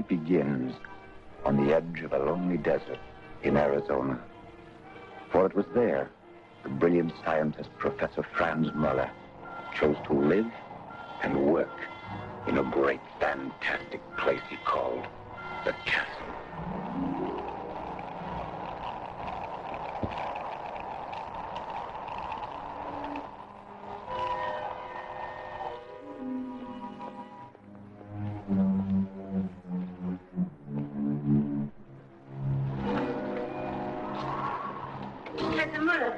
begins on the edge of a lonely desert in Arizona. For it was there the brilliant scientist Professor Franz Mueller chose to live and work in a great, fantastic place he called the castle. Professor Mueller,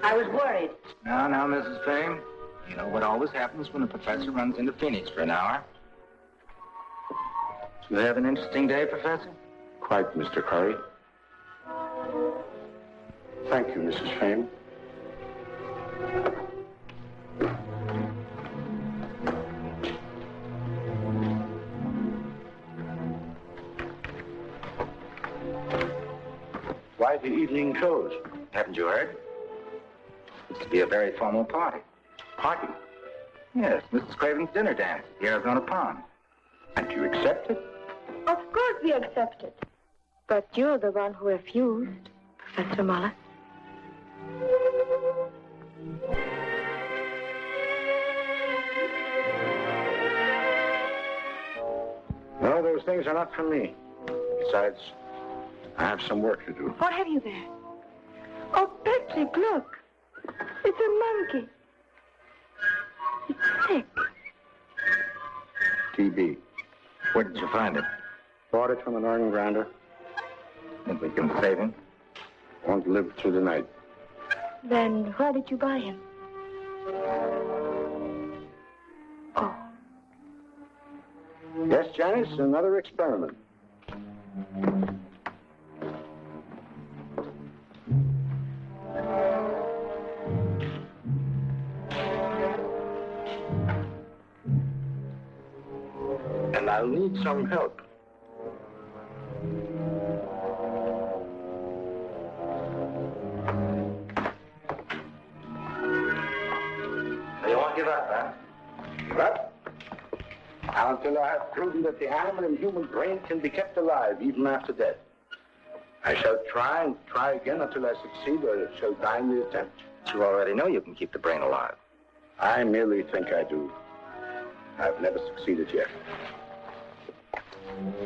I was worried. Now, Mrs. Fame. You know what always happens when a professor runs into Phoenix for an hour. You have an interesting day, Professor? Quite, Mr. Cory. Thank you, Mrs. Fame. Why the evening close? Haven't you heard? It's to be a very formal party. Party? Yes, Mrs. Craven's dinner dance at the Arizona Pond. And you accept it? Of course we accept it. But you're the one who refused, Professor Mueller. No, those things are not for me. Besides, I have some work to do. What have you there? Oh, Patrick, look. It's a monkey. It's sick. TB. Where did you find it? Bought it from an organ grinder. Think we can save him? Won't live through the night. Then where did you buy him? Oh. Yes, Janice, another experiment. And I'll need some help. You won't give up, huh? Give up? Until I have proven that the animal and human brain can be kept alive even after death. I shall try and try again until I succeed, or shall die in the attempt. You already know you can keep the brain alive. I merely think I do. I've never succeeded yet.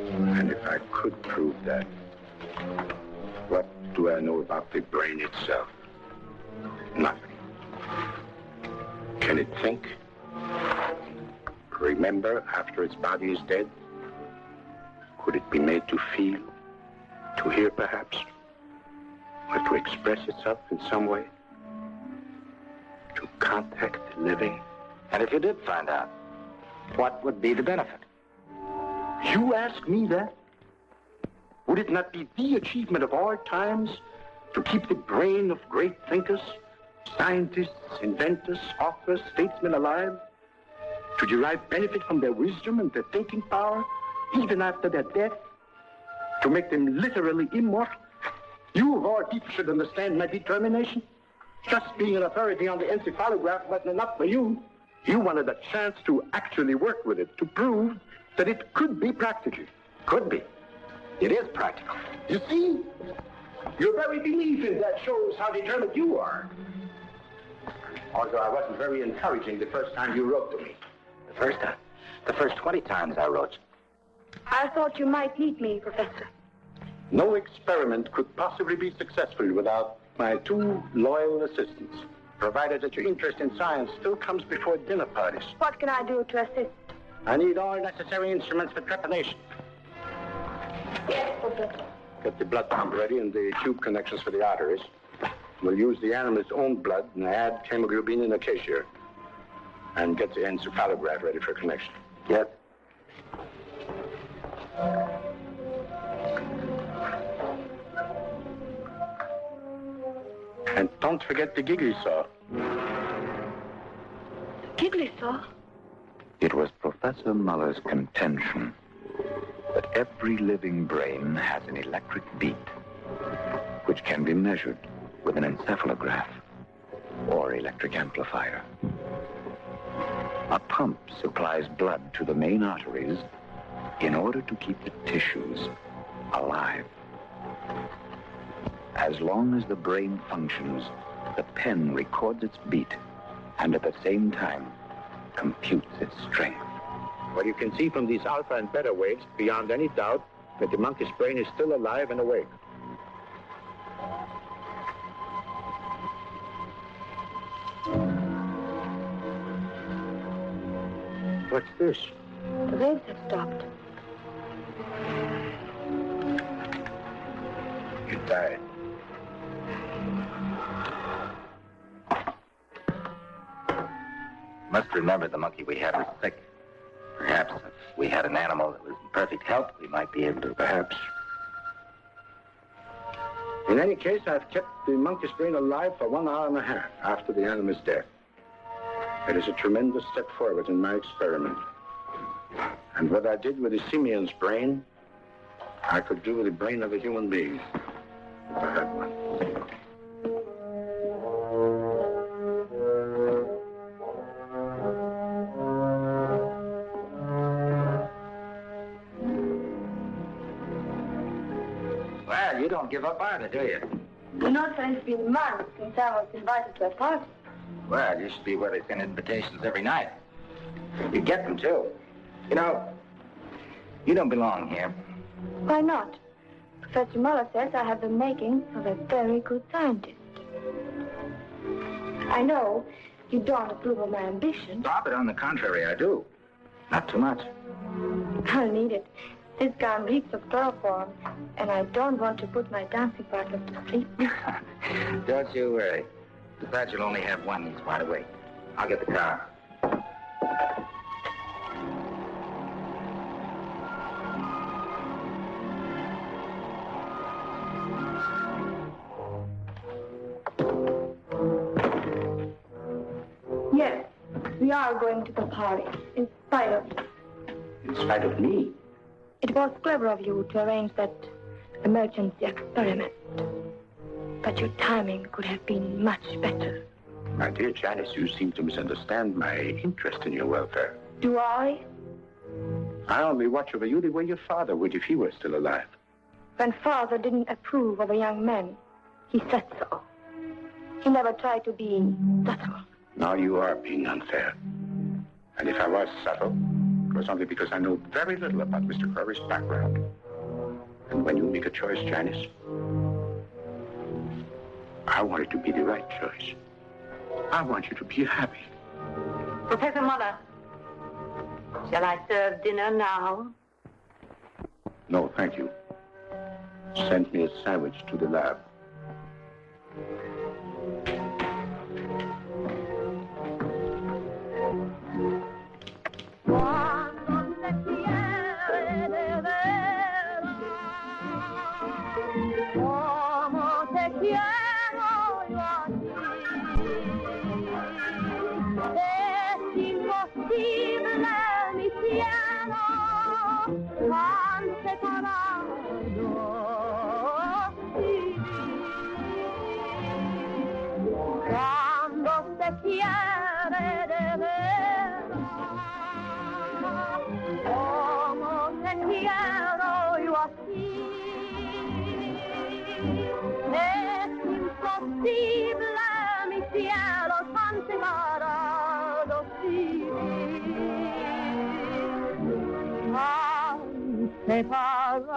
And if I could prove that, what do I know about the brain itself? Nothing. Can it think? Remember after its body is dead? Could it be made to feel? To hear, perhaps? Or to express itself in some way? To contact the living? And if you did find out, what would be the benefit? You ask me that? Would it not be the achievement of all times to keep the brain of great thinkers, scientists, inventors, authors, statesmen alive? To derive benefit from their wisdom and their thinking power, even after their death? To make them literally immortal? You of all people should understand my determination. Just being an authority on the encephalograph wasn't enough for you. You wanted a chance to actually work with it, to prove that it could be practical. Could be. It is practical. You see? Your very belief in that shows how determined you are. Although I wasn't very encouraging the first time you wrote to me. The first time? The first 20 times I wrote. I thought you might meet me, Professor. No experiment could possibly be successful without my two loyal assistants, provided that your interest in science still comes before dinner parties. What can I do to assist? I need all necessary instruments for trepanation. Yes, Professor. Get the blood pump ready and the tube connections for the arteries. We'll use the animal's own blood and add hemoglobin in acacia. And get the encephalograph ready for connection. Yes. And don't forget the giggly saw. Giggly saw? It was Professor Mueller's contention that every living brain has an electric beat, which can be measured with an encephalograph or electric amplifier. A pump supplies blood to the main arteries in order to keep the tissues alive. As long as the brain functions, the pen records its beat and at the same time computes its strength. Well, you can see from these alpha and beta waves, beyond any doubt, that the monkey's brain is still alive and awake. What's this? The waves have stopped. You died. Must remember the monkey we had was sick. Perhaps if we had an animal that was in perfect health, we might be able to... Perhaps. In any case, I've kept the monkey's brain alive for 1 hour and a half after the animal's death. It is a tremendous step forward in my experiment. And what I did with the simian's brain, I could do with the brain of a human being, if I had one. Well, you don't give up either, do you? You know, sir, it's been months since I was invited to a party. Well, you should be where they send invitations every night. You get them, too. You know, you don't belong here. Why not? Professor Mueller says I have the making of a very good scientist. I know you don't approve of my ambition. Stop it. On the contrary, I do. Not too much. I'll need it. This gown reeks of chloroform, and I don't want to put my dancing partner to sleep. Don't you worry. Besides, you'll only have one. He's wide awake. I'll get the car. Yes, we are going to the party, in spite of you. In spite of me? It was clever of you to arrange that emergency experiment. But your timing could have been much better. My dear Janice, you seem to misunderstand my interest in your welfare. Do I? I only watch over you the way your father would if he were still alive. When father didn't approve of a young man, he said so. He never tried to be subtle. Now you are being unfair. And if I was subtle, it was only because I know very little about Mr. Cory's background. And when you make a choice, Janice, I want it to be the right choice. I want you to be happy. Professor Mueller, shall I serve dinner now? No, thank you. Send me a sandwich to the lab. Separado,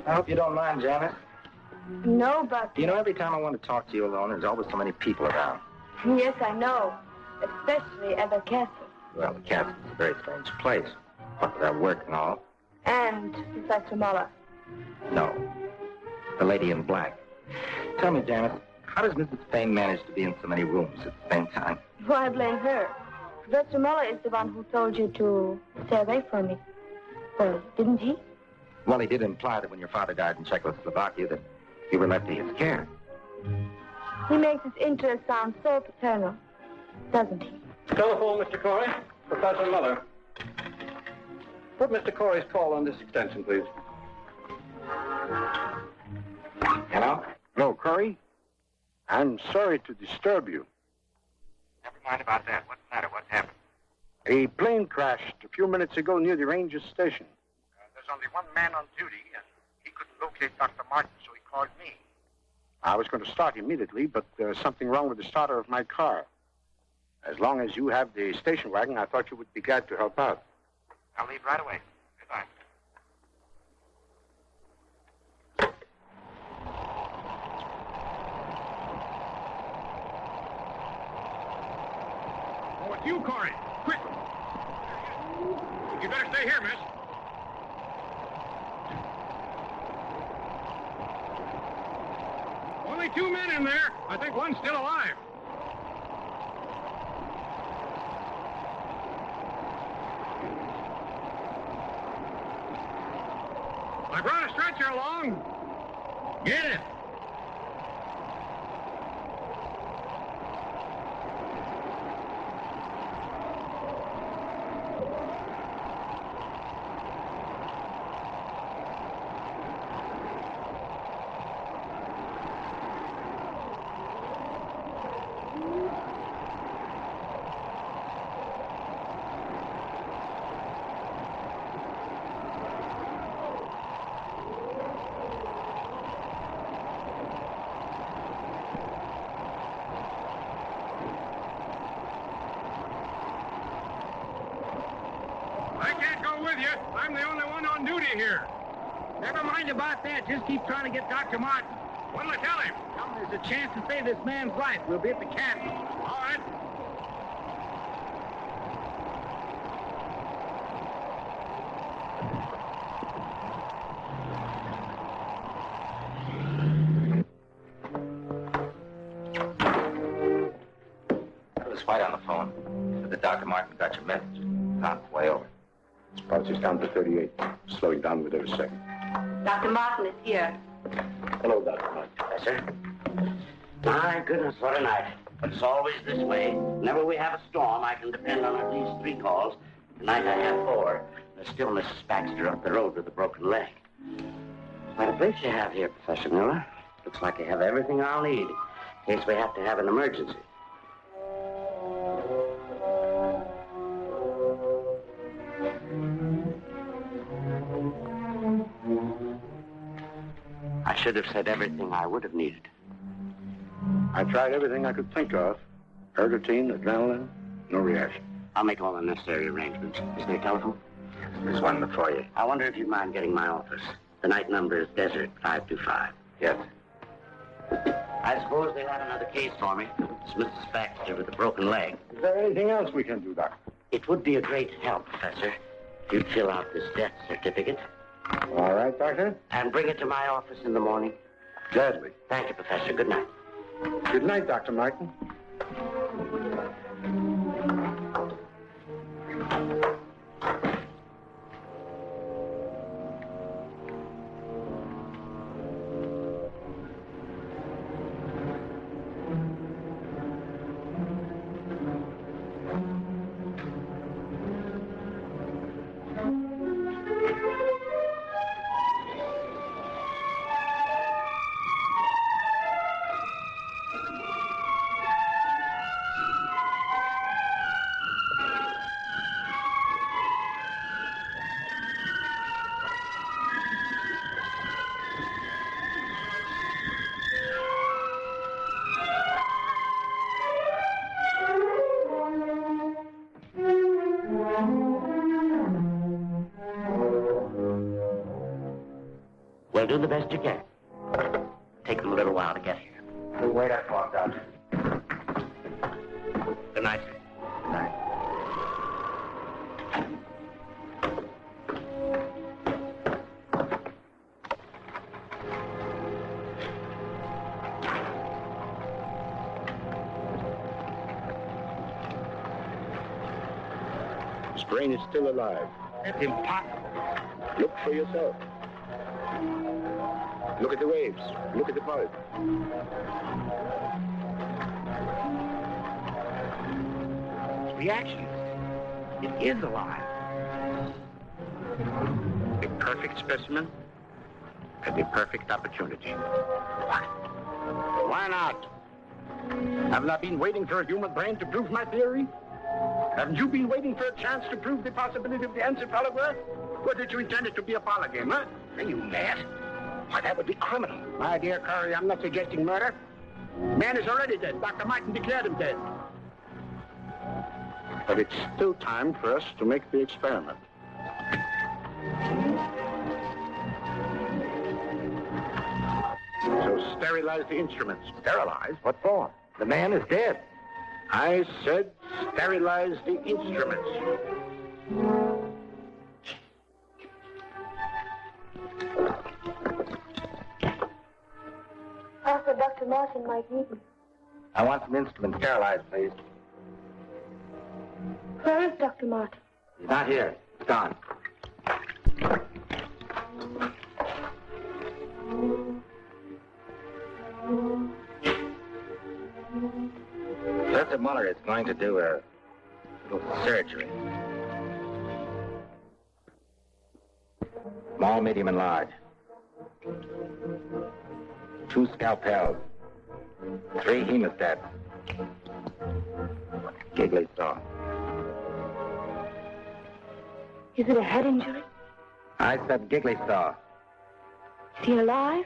I hope you don't mind, Janice. No, but... You know, every time I want to talk to you alone, there's always so many people around. Yes, I know. Especially at the castle. Well, the castle's a very strange place. What with our work and all. And Professor Mueller. No. The lady in black. Tell me, Janice, how does Mrs. Fane manage to be in so many rooms at the same time? Why blame her? Professor Mueller is the one who told you to stay away from me. Well, didn't he? Well, he did imply that when your father died in Czechoslovakia that you were left to his care. He makes his interest sound so paternal, doesn't he? Telephone, Mr. Cory. Professor Mueller. Put Mr. Cory's call on this extension, please. Hello? Hello, Cory. I'm sorry to disturb you. Never mind about that. What's the matter? What's happened? A plane crashed a few minutes ago near the Rangers station. There's only one man on duty, and he couldn't locate Dr. Martin, so he called me. I was going to start immediately, but there's something wrong with the starter of my car. As long as you have the station wagon, I thought you would be glad to help out. I'll leave right away. Goodbye. Oh, it's you, Cory. Quick. You better stay here, miss. Only 2 men in there. I think one's still alive. I brought a stretcher along. Get it. I can't go with you. I'm the only one on duty here. Never mind about that. Just keep trying to get Dr. Martin. What'll I tell him? Tell him there's a chance to save this man's life. We'll be at the castle. All right. I was White on the phone. Said that Dr. Martin got your message. He's on his way over. His pulse is down to 38, slowing down with every second. Dr. Martin is here. Hello, Dr. Martin. Professor. My goodness, what a night. But it's always this way. Whenever we have a storm, I can depend on at least 3 calls. Tonight I have 4. There's still Mrs. Baxter up the road with a broken leg. Quite a place you have here, Professor Mueller. Looks like you have everything I'll need in case we have to have an emergency. I should have said everything I would have needed. I tried everything I could think of. Ergotine, adrenaline, no reaction. I'll make all the necessary arrangements. Is there a telephone? There's one before you. I wonder if you'd mind getting my office. The night number is Desert 525. Yes. I suppose they'll have another case for me. It's Mrs. Baxter with a broken leg. Is there anything else we can do, Doctor? It would be a great help, Professor, if you'd fill out this death certificate. All right, Doctor. And bring it to my office in the morning. Gladly. Thank you, Professor. Good night. Good night, Dr. Martin. do the best you can. Take them a little while to get here. The waiter walked out. Good night, sir. Good night. His brain is still alive. That's impossible. Look for yourself. Look at the waves. Look at the pulse. Reaction. It is alive. A perfect specimen at the perfect opportunity. Why not? Haven't I been waiting for a human brain to prove my theory? Haven't you been waiting for a chance to prove the possibility of the encephalograph? Or did you intend it to be a parlor game, huh? Are you mad? Why, that would be criminal. My dear Cory, I'm not suggesting murder. Man is already dead. Dr. Martin declared him dead. But it's still time for us to make the experiment. So sterilize the instruments. Sterilize? What for? The man is dead. I said sterilize the instruments. Arthur, Dr. Martin might need me. I want some instruments sterilized, please. Where is Dr. Martin? He's not here. He's gone. Professor Mueller is going to do a little surgery. Small, medium, and large. 2 scalpels. 3 hemostats. Giggly saw. Is it a head injury? I said giggly saw. Is he alive?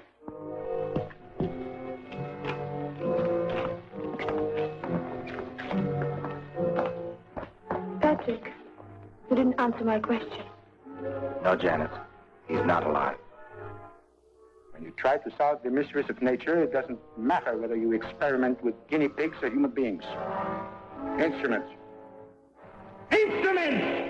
Patrick, you didn't answer my question. No, Janice. He's not alive. When you try to solve the mysteries of nature, it doesn't matter whether you experiment with guinea pigs or human beings. Instruments. Instruments!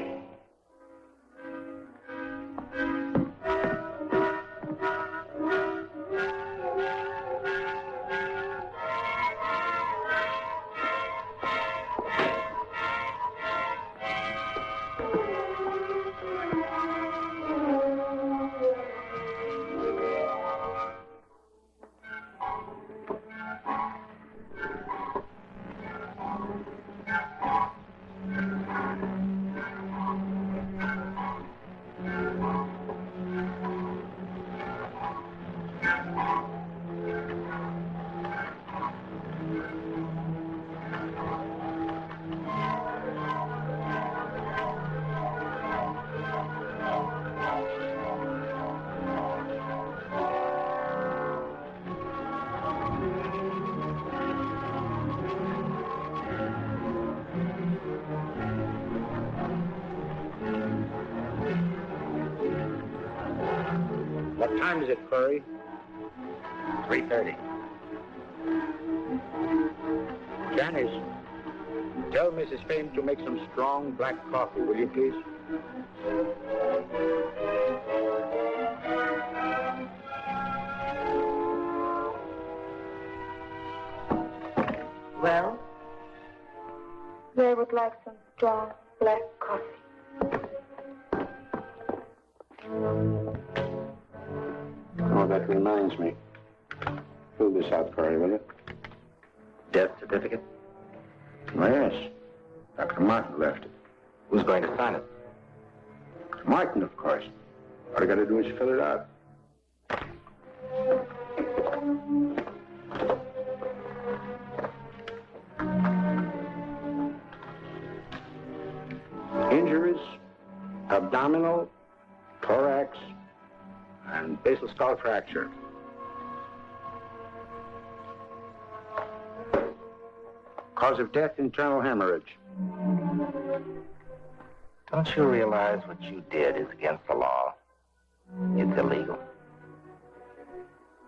What time is it, Cory? 3:30. Janice, tell Mrs. Fame to make some strong black coffee, will you please? Well? They would like some strong black coffee. Oh, that reminds me. Fill this out, Cory, will you? Death certificate? Oh, yes. Dr. Martin left it. Who's going to sign it? Martin, of course. All I got to do is fill it out. Injuries, abdominal, thorax, and basal skull fracture. Cause of death, internal hemorrhage. Don't you realize what you did is against the law? It's illegal.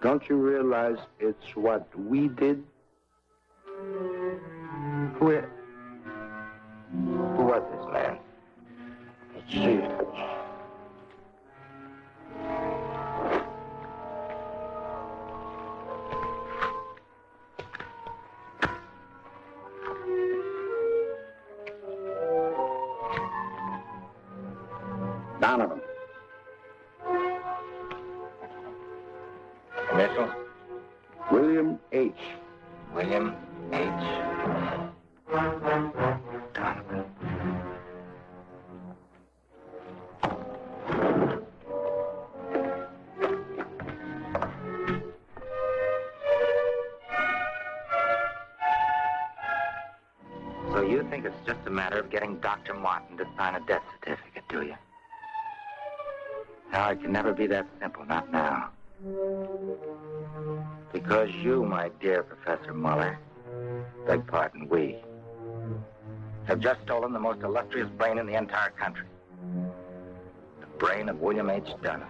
Don't you realize it's what we did? Who was this man? Let's see. Donovan. Initials? William H. William H. Donovan. So you think it's just a matter of getting Dr. Martin to sign a death certificate, do you? No, it can never be that simple, not now. Because you, my dear Professor Mueller, beg pardon, we, have just stolen the most illustrious brain in the entire country. The brain of William H. Donovan.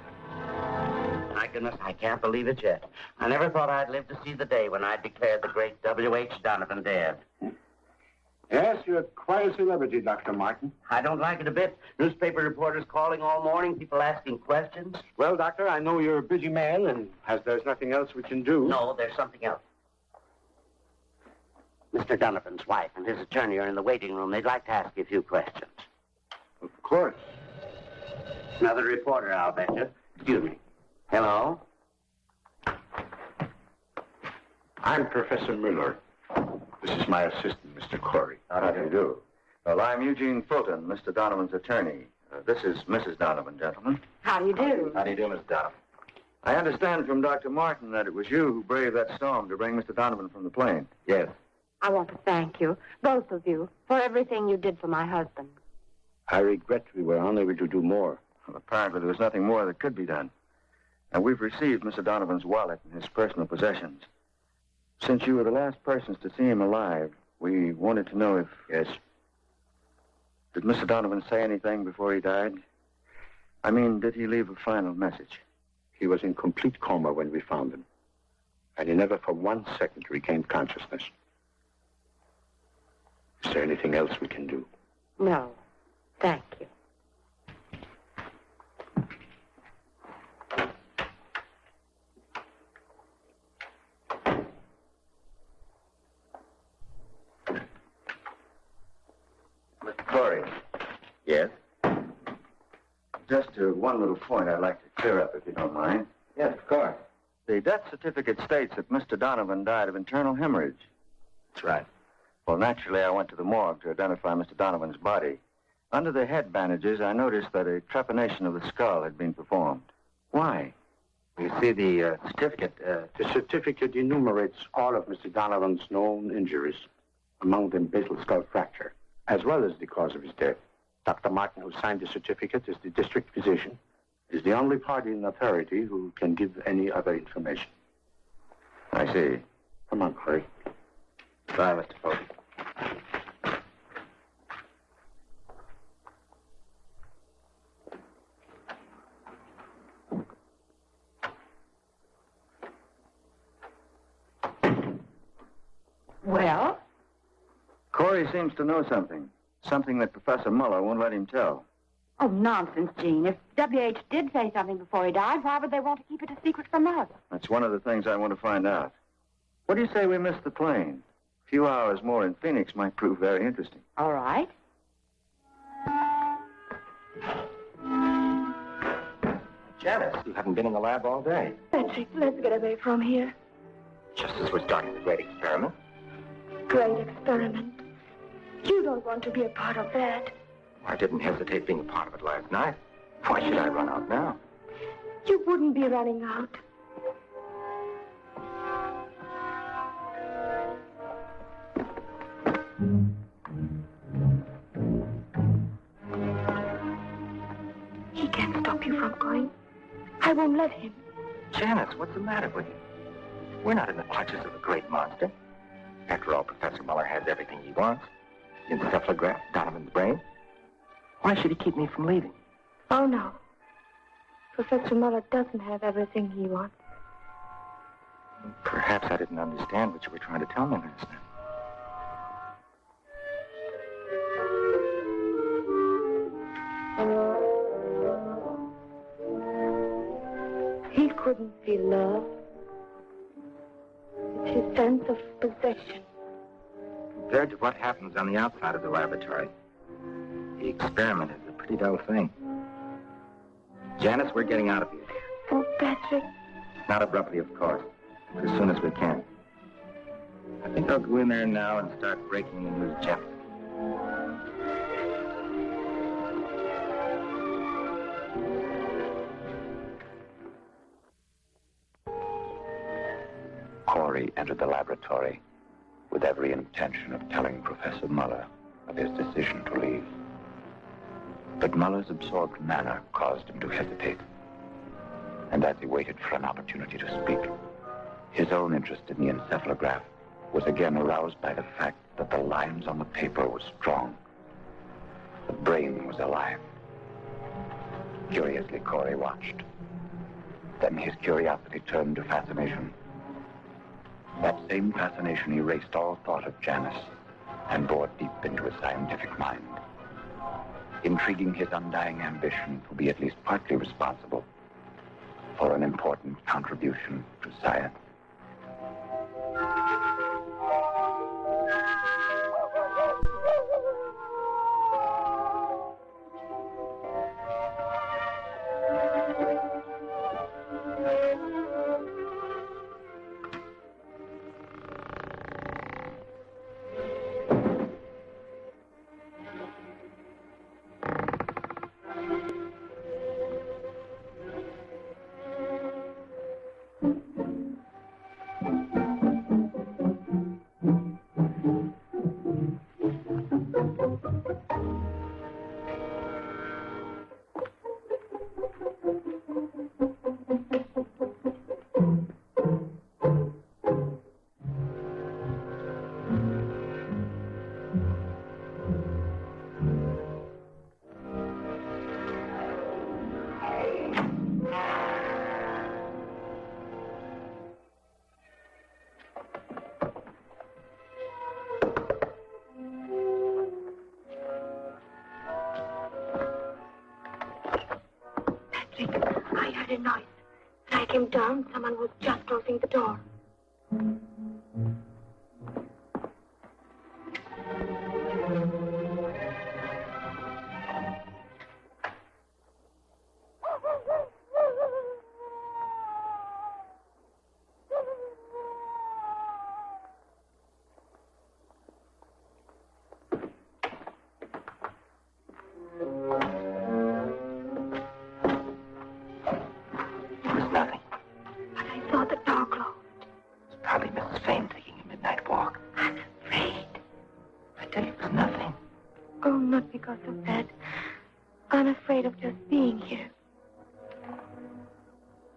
My goodness, I can't believe it yet. I never thought I'd live to see the day when I'd declare the great W.H. Donovan dead. Yes, you're quite a celebrity, Dr. Martin. I don't like it a bit. Newspaper reporters calling all morning, people asking questions. Well, Doctor, I know you're a busy man, and as there's nothing else we can do... No, there's something else. Mr. Donovan's wife and his attorney are in the waiting room. They'd like to ask you a few questions. Of course. Another reporter, I'll bet you. Excuse me. Hello? I'm Professor Mueller. This is my assistant, Mr. Cory. How do you do? Well, I'm Eugene Fulton, Mr. Donovan's attorney. This is Mrs. Donovan, gentlemen. How do you do? How do you do, Miss Donovan? I understand from Dr. Martin that it was you who braved that storm to bring Mr. Donovan from the plane. Yes. I want to thank you, both of you, for everything you did for my husband. I regret we were unable to do more. Well, apparently there was nothing more that could be done. And we've received Mr. Donovan's wallet and his personal possessions. Since you were the last persons to see him alive, we wanted to know if... Yes. Did Mr. Donovan say anything before he died? I mean, did he leave a final message? He was in complete coma when we found him. And he never for 1 second regained consciousness. Is there anything else we can do? No, thank you. Cory. Yes? Just one little point I'd like to clear up, if you don't mind. Yes, of course. The death certificate states that Mr. Donovan died of internal hemorrhage. That's right. Well, naturally, I went to the morgue to identify Mr. Donovan's body. Under the head bandages, I noticed that a trepanation of the skull had been performed. Why? You see, the certificate... The certificate enumerates all of Mr. Donovan's known injuries, among them basal skull fracture, as well as the cause of his death. Dr. Martin, who signed the certificate, is the district physician, is the only party in authority who can give any other information. I see. Come on, Cory. Bye, Mr. Fulton. Well? Cory seems to know something. Something that Professor Mueller won't let him tell. Oh, nonsense, Jean. If W.H. did say something before he died, why would they want to keep it a secret from us? That's one of the things I want to find out. What do you say we miss the plane? A few hours more in Phoenix might prove very interesting. All right. Janice, you haven't been in the lab all day. Patrick, let's get away from here. Just as we're starting the great experiment. Great experiment. You don't want to be a part of that. I didn't hesitate being a part of it last night. Why should I run out now? You wouldn't be running out. He can't stop you from going. I won't let him. Janice, what's the matter with you? We're not in the clutches of a great monster. After all, Professor Mueller has everything he wants. The encephalograph, Donovan's brain. Why should he keep me from leaving? Oh, no. Professor Mueller doesn't have everything he wants. Perhaps I didn't understand what you were trying to tell me last night. He couldn't feel love. It's his sense of possession. Compared to what happens on the outside of the laboratory, the experiment is a pretty dull thing. Janice, we're getting out of here. Oh, Patrick. Not abruptly, of course, but as soon as we can. I think I'll go in there now and start breaking the news gently. Cory entered the laboratory with every intention of telling Professor Mueller of his decision to leave. But Mueller's absorbed manner caused him to hesitate. And as he waited for an opportunity to speak, his own interest in the encephalograph was again aroused by the fact that the lines on the paper were strong. The brain was alive. Curiously, Cory watched. Then his curiosity turned to fascination. That same fascination erased all thought of Janice and bored deep into his scientific mind, intriguing his undying ambition to be at least partly responsible for an important contribution to science. I heard a noise. When I came down, someone was just closing the door.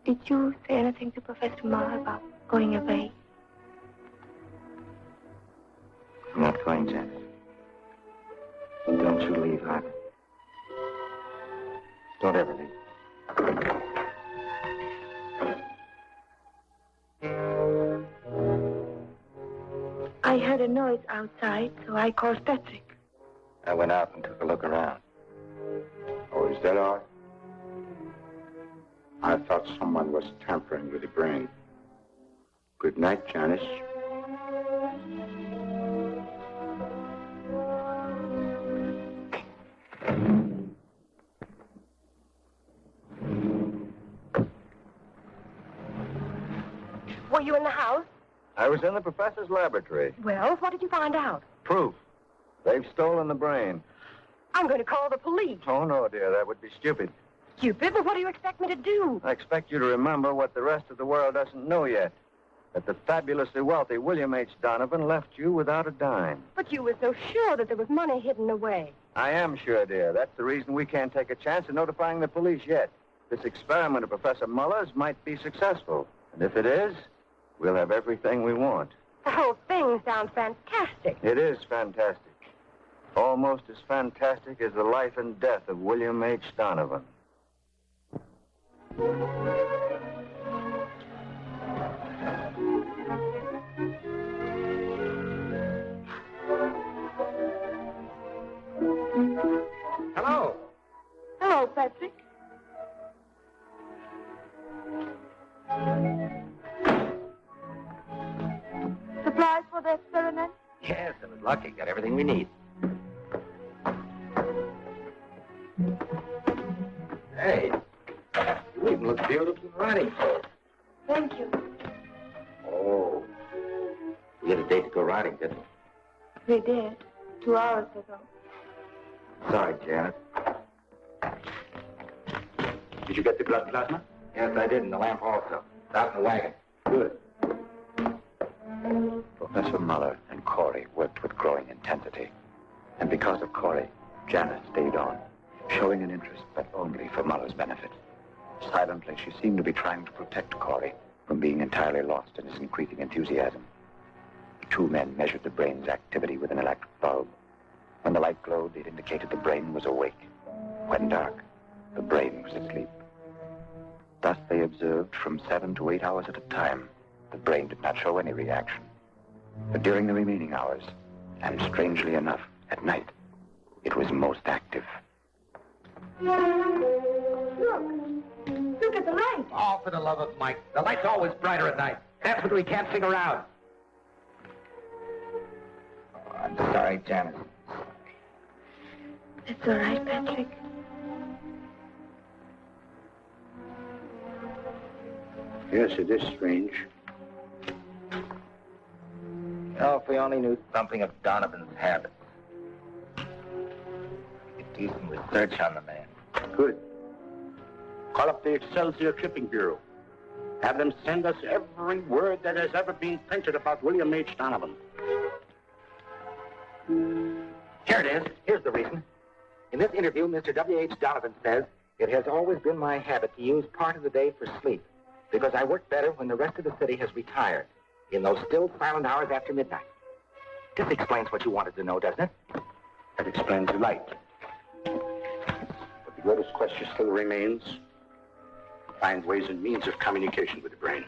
Did you say anything to Professor Mueller about going away? I'm not going, Janice. And don't you leave, Arlen. Don't ever leave. I heard a noise outside, so I called Patrick. I went out and took a look around. Oh, is that all? I thought someone was tampering with the brain. Good night, Janice. Were you in the house? I was in the professor's laboratory. Well, what did you find out? Proof. They've stolen the brain. I'm going to call the police. Oh, no, dear, that would be stupid. Stupid? But what do you expect me to do? I expect you to remember what the rest of the world doesn't know yet. That the fabulously wealthy William H. Donovan left you without a dime. But you were so sure that there was money hidden away. I am sure, dear. That's the reason we can't take a chance of notifying the police yet. This experiment of Professor Mueller's might be successful. And if it is, we'll have everything we want. The whole thing sounds fantastic. It is fantastic. Almost as fantastic as the life and death of William H. Donovan. Patrick. Supplies for the experiment? Yes, I was lucky. Got everything we need. Hey, you even look beautiful in riding clothes. Thank you. Oh, we had a date to go riding, didn't we? We did, 2 hours ago. Sorry, Janet. Did you get the blood plasma? Yes, I did, and the lamp also. It's out in the wagon. Good. Professor Mueller and Cory worked with growing intensity. And because of Cory, Janice stayed on, showing an interest but only for Mueller's benefit. Silently, she seemed to be trying to protect Cory from being entirely lost in his increasing enthusiasm. The two men measured the brain's activity with an electric bulb. When the light glowed, it indicated the brain was awake. When dark, the brain was asleep. Thus they observed from 7 to 8 hours at a time. The brain did not show any reaction. But during the remaining hours, and strangely enough, at night, it was most active. Look at the light. Oh, for the love of Mike. The light's always brighter at night. That's when we can't sing around. Oh, I'm sorry, Janice. It's all right, Patrick. Yes, it is strange. You know, if we only knew something of Donovan's habits, we could do some research on the man. Good. Call up the Excelsior Shipping Bureau. Have them send us every word that has ever been printed about William H. Donovan. Here it is. Here's the reason. In this interview, Mr. W.H. Donovan says, "It has always been my habit to use part of the day for sleep, because I work better when the rest of the city has retired, in those still silent hours after midnight." This explains what you wanted to know, doesn't it? That explains the light. But the greatest question still remains: find ways and means of communication with the brain.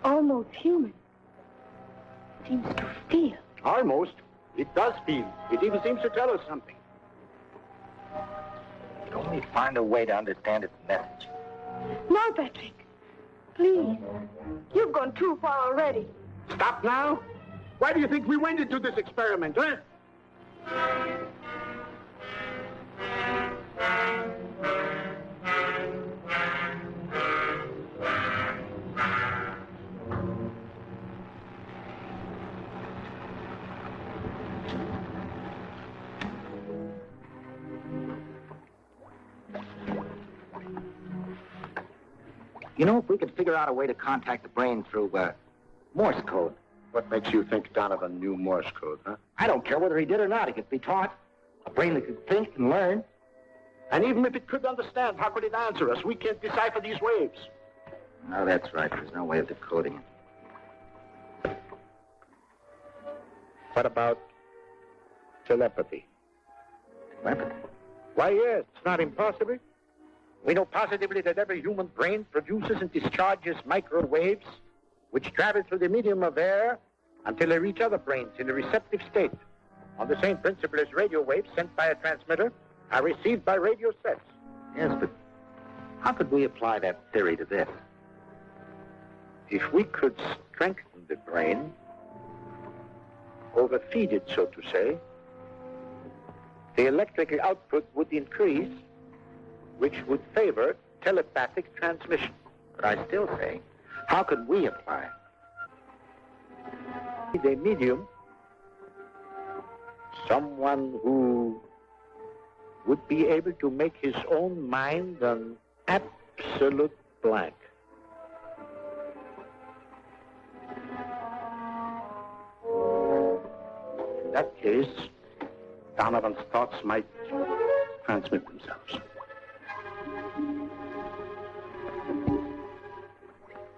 Almost human. Seems to feel. Almost. It does feel. It even seems to tell us something. We could only find a way to understand its message. No, Patrick. Please. You've gone too far already. Stop now? Why do you think we went into this experiment, huh? You know, if we could figure out a way to contact the brain through Morse code. What makes you think Donovan knew Morse code, huh? I don't care whether he did or not. He could be taught. A brain that could think and learn. And even if it could understand, how could it answer us? We can't decipher these waves. No, that's right. There's no way of decoding it. What about telepathy? Telepathy? Why, yes, it's not impossible. We know positively that every human brain produces and discharges microwaves which travel through the medium of air until they reach other brains in a receptive state. On the same principle as radio waves sent by a transmitter are received by radio sets. Yes, but how could we apply that theory to this? If we could strengthen the brain, overfeed it, so to say, the electrical output would increase, which would favor telepathic transmission. But I still say, how could we apply? The medium, someone who would be able to make his own mind an absolute blank. In that case, Donovan's thoughts might transmit themselves.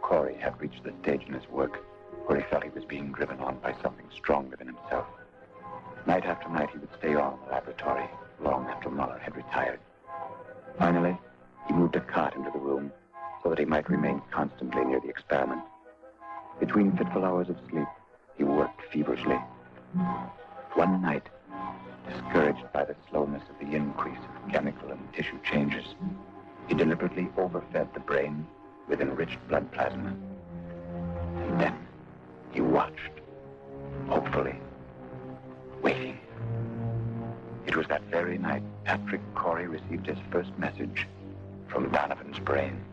Cory had reached the stage in his work where he felt he was being driven on by something stronger than himself. Night after night, he would stay on in the laboratory, long after Mueller had retired. Finally, he moved a cot into the room so that he might remain constantly near the experiment. Between fitful hours of sleep, he worked feverishly. One night, discouraged by the slowness of the increase of chemical and tissue changes, he deliberately overfed the brain with enriched blood plasma. And then he watched, hopefully, waiting. It was that very night Patrick Cory received his first message from Donovan's brain.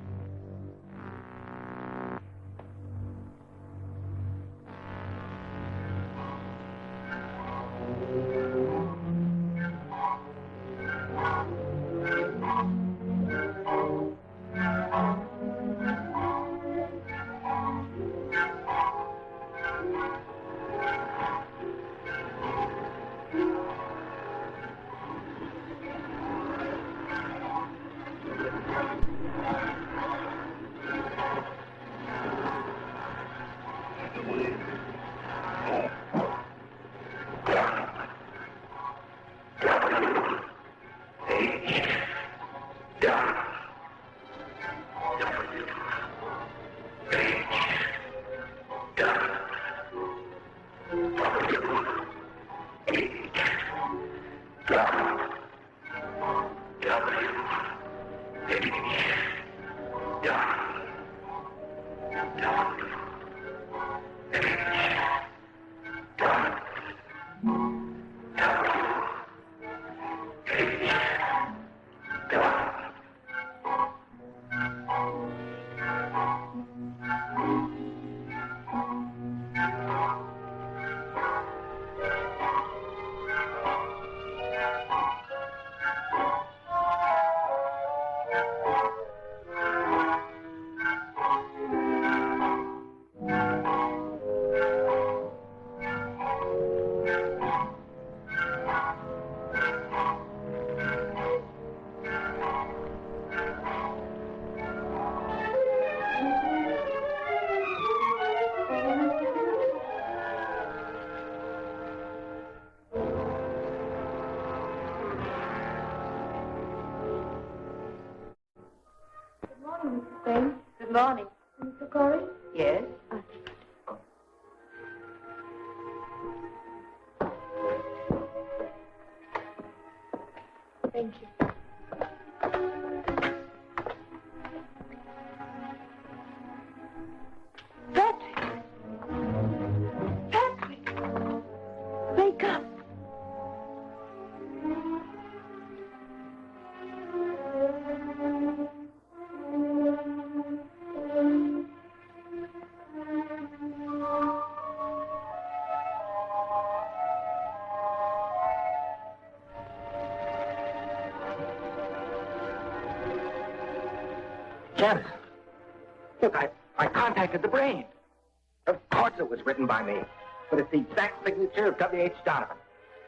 Good morning. Mr. Cory? Yes? Thank you. Patrick! Patrick! Wake up! Janice, look, I contacted the brain. Of course it was written by me, but it's the exact signature of W.H. Donovan.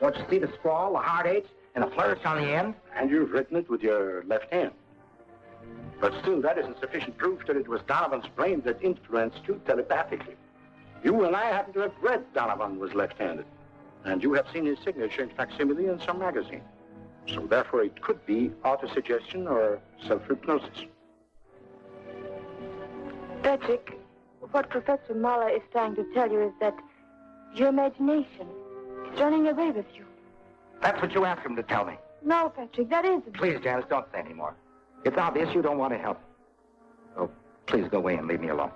Don't you see the scrawl, the hard H, and a flourish on the end? And you've written it with your left hand. But still, that isn't sufficient proof that it was Donovan's brain that influenced you telepathically. You and I happen to have read Donovan was left-handed, and you have seen his signature in facsimile in some magazine. So therefore, it could be autosuggestion or self-hypnosis. Patrick, what Professor Mueller is trying to tell you is that your imagination is running away with you. That's what you asked him to tell me. No, Patrick, that isn't. Please, Janice, don't say any more. It's obvious you don't want to help. Oh, please go away and leave me alone.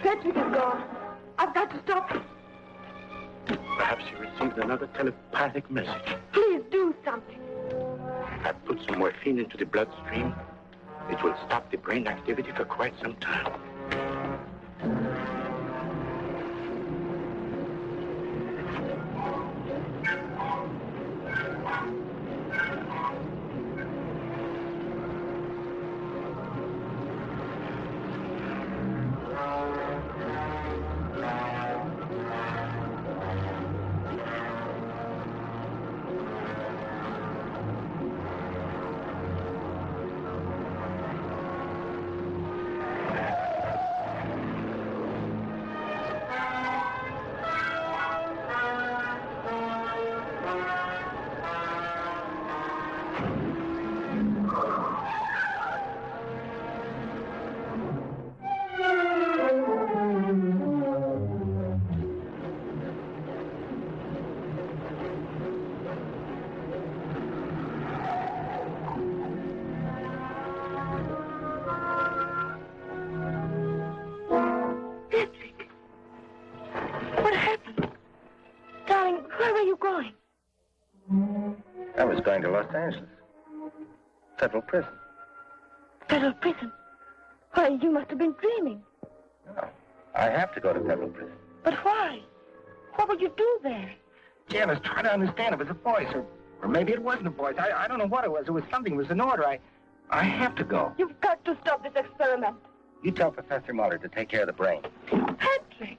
Patrick is gone. I've got to stop him. Perhaps he received another telepathic message. Please do something. I put some morphine into the bloodstream. It will stop the brain activity for quite some time. I was going to Los Angeles. Federal prison. Federal prison? Why, you must have been dreaming. No, I have to go to federal prison. But why? What would you do there? Janice, try to understand. It was a voice, or maybe it wasn't a voice. I don't know what it was. It was something. It was an order. I have to go. You've got to stop this experiment. You tell Professor Mueller to take care of the brain. Patrick!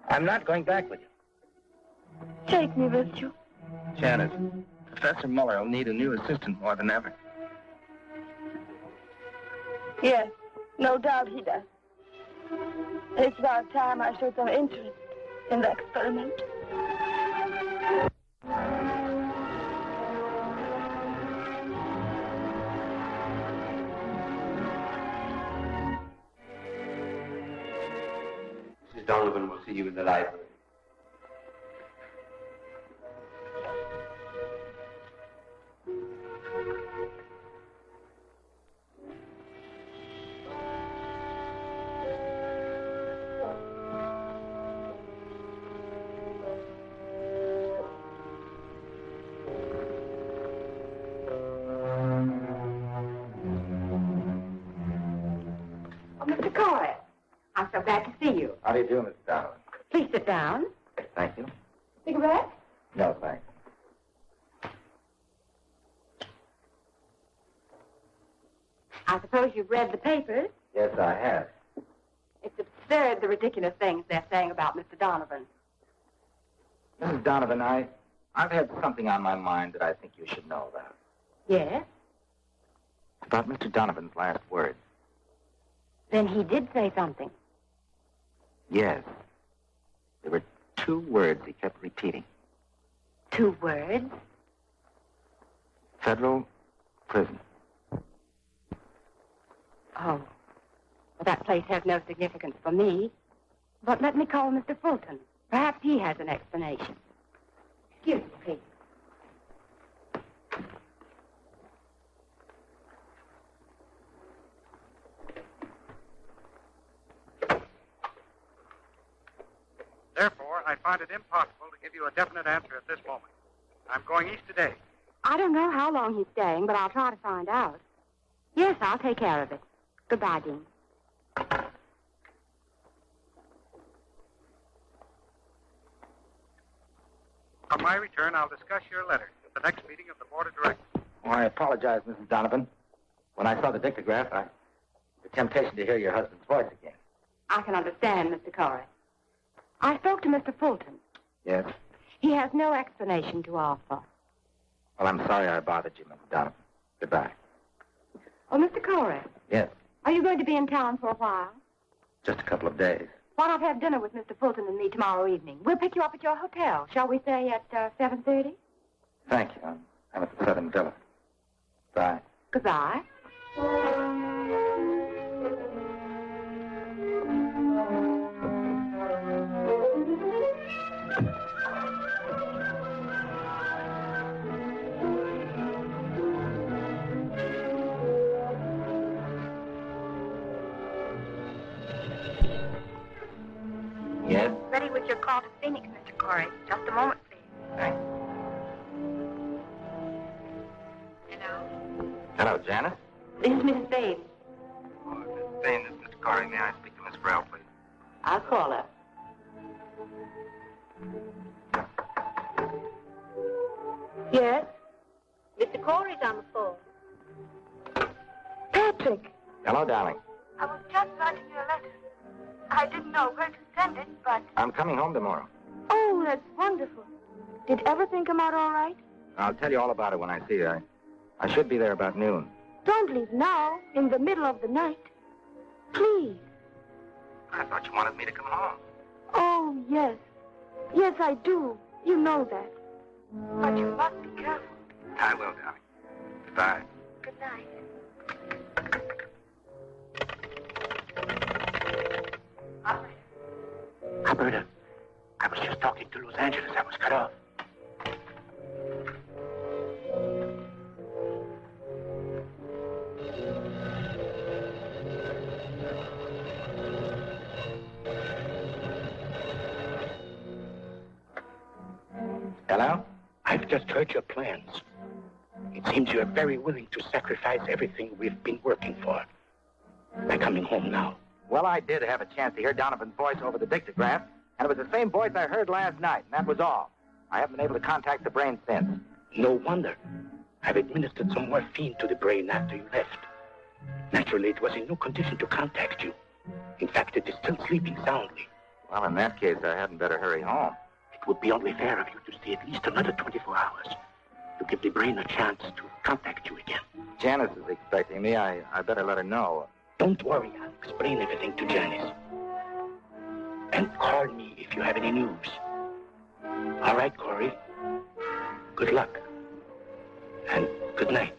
I'm not going back with you. Take me with you. Janice, Professor Mueller will need a new assistant more than ever. Yes, no doubt he does. It's about time I showed some interest in the experiment. Mrs. Donovan will see you in the library. Mr. Cory, I'm so glad to see you. How do you do, Mr. Donovan? Please sit down. Thank you. Cigarette? No, thanks. I suppose you've read the papers. Yes, I have. It's absurd, the ridiculous things they're saying about Mr. Donovan. Mrs. Donovan, I've had something on my mind that I think you should know about. Yes? It's about Mr. Donovan's last words. Then he did say something. Yes. There were 2 words he kept repeating. 2 words? Federal prison. Oh. Well, that place has no significance for me. But let me call Mr. Fulton. Perhaps he has an explanation. Excuse me, please. Therefore, I find it impossible to give you a definite answer at this moment. I'm going east today. I don't know how long he's staying, but I'll try to find out. Yes, I'll take care of it. Goodbye, Dean. On my return, I'll discuss your letter at the next meeting of the Board of Directors. Oh, I apologize, Mrs. Donovan. When I saw the dictograph, the temptation to hear your husband's voice again. I can understand, Mr. Cory. I spoke to Mr. Fulton. Yes? He has no explanation to offer. Well, I'm sorry I bothered you, Mrs. Donovan. Goodbye. Oh, Mr. Cory, Yes, are you going to be in town for a while? just a couple of days. Why not have dinner with Mr. Fulton and me tomorrow evening? We'll pick you up at your hotel. Shall we say at 7:30? Thank you. I'm at the Southern Villa. Bye. Goodbye. Yes? Ready with your call to Phoenix, Mr. Cory. Just a moment, please. Thanks. Hello? Hello, Janice. This is Mrs. Bain. Oh, Miss Bain, this is Mr. Cory. May I speak to Miss Farrell, please? I'll call her. Yes? Mr. Cory's on the phone. Patrick, Hello, darling. I was just writing you a letter. I didn't know where to send it, but... I'm coming home tomorrow. Oh, that's wonderful. Did everything come out all right? I'll tell you all about it when I see you. I should be there about noon. Don't leave now, in the middle of the night. Please. I thought you wanted me to come home. Oh, yes. Yes, I do. You know that. But you must be careful. I will, darling. Goodbye. Good night. Alberta, I was just talking to Los Angeles. I was cut off. Hello? I've just heard your plans. It seems you're very willing to sacrifice everything we've been working for. They're coming home now. Well, I did have a chance to hear Donovan's voice over the dictograph, and it was the same voice I heard last night, and that was all. I haven't been able to contact the brain since. No wonder. I've administered some morphine to the brain after you left. Naturally, it was in no condition to contact you. In fact, it is still sleeping soundly. Well, in that case, I hadn't better hurry home. It would be only fair of you to stay at least another 24 hours to give the brain a chance to contact you again. Janice is expecting me. I better let her know. Don't worry. I'll explain everything to Janice. And call me if you have any news. All right, Cory. Good luck. And good night.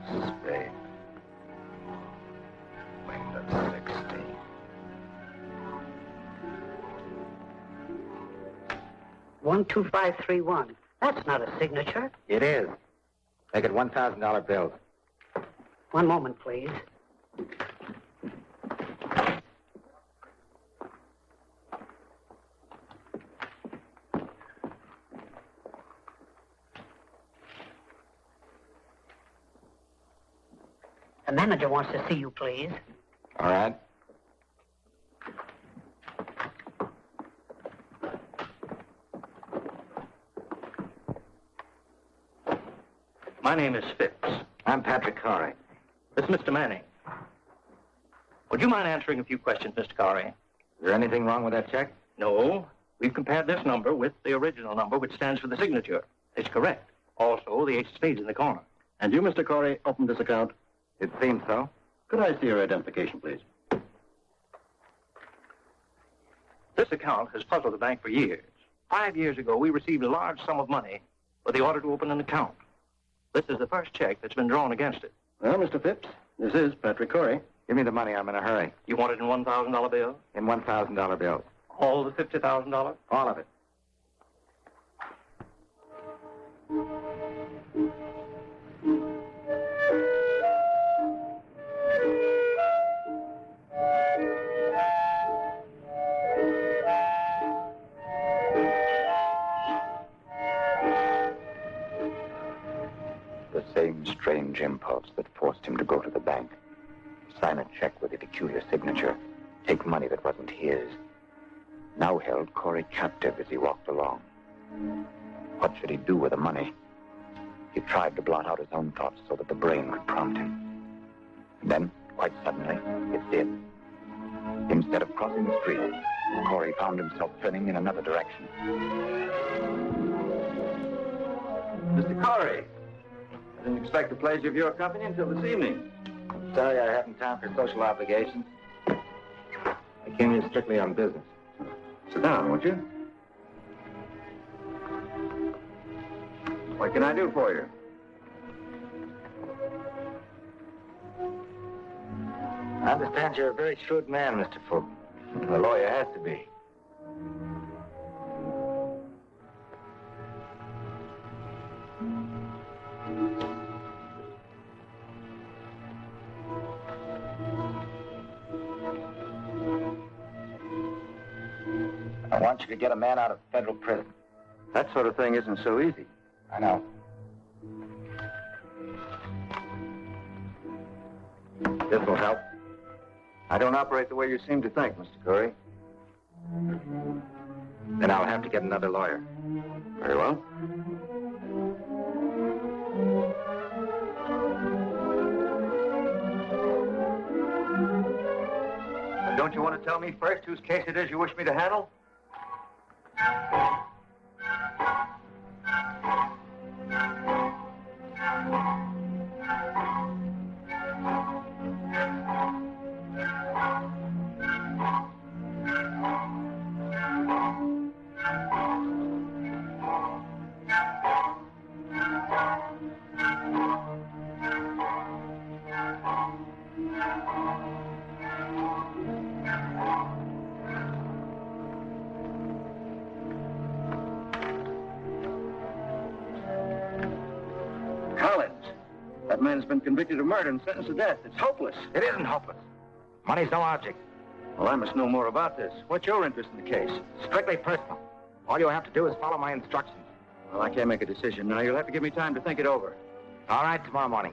Spade. Window 16. $12531. That's not a signature. It is. Make it $1,000 bills. One moment, please. The manager wants to see you, please. All right. My name is Phipps. I'm Patrick Cory. This is Mr. Manning. Would you mind answering a few questions, Mr. Cory? Is there anything wrong with that check? No. We've compared this number with the original number, which stands for the signature. It's correct. Also, the 8 spades in the corner. And you, Mr. Cory, opened this account? It seems so. Could I see your identification, please? This account has puzzled the bank for years. 5 years ago, we received a large sum of money for the order to open an account. This is the first check that's been drawn against it. Well, Mr. Phipps, this is Patrick Cory. Give me the money. I'm in a hurry. You want it in $1,000 bills? In $1,000 bills. All the $50,000? All of it. The same strange impulse that forced him to go to the bank, sign a check with a peculiar signature, take money that wasn't his, now held Cory captive as he walked along. What should he do with the money? He tried to blot out his own thoughts so that the brain could prompt him. And then, quite suddenly, it did. Instead of crossing the street, Cory found himself turning in another direction. Mr. Cory, I didn't expect the pleasure of your company until this evening. I'm sorry I haven't time for social obligations. I came here strictly on business. Sit down, won't you? What can I do for you? I understand you're a very shrewd man, Mr. Fulton. The lawyer has to be. I want you to get a man out of federal prison. That sort of thing isn't so easy. I know. This will help. I don't operate the way you seem to think, Mr. Cory. Then I'll have to get another lawyer. Very well. But don't you want to tell me first whose case it is you wish me to handle? That man's been convicted of murder and sentenced to death. It's hopeless. It isn't hopeless. Money's no object. Well, I must know more about this. What's your interest in the case? Strictly personal. All you have to do is follow my instructions. Well, I can't make a decision now. You'll have to give me time to think it over. All right, tomorrow morning.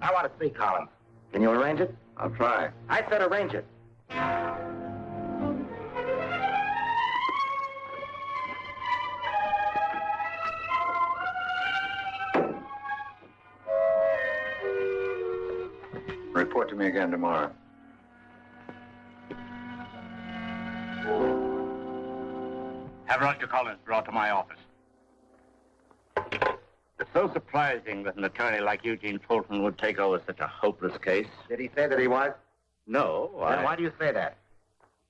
I want to see Collins. Can you arrange it? I'll try. I said arrange it. Report to me again tomorrow. Have Roger Collins brought to my office. It's so surprising that an attorney like Eugene Fulton would take over such a hopeless case. Did he say that he was? No. Then why do you say that?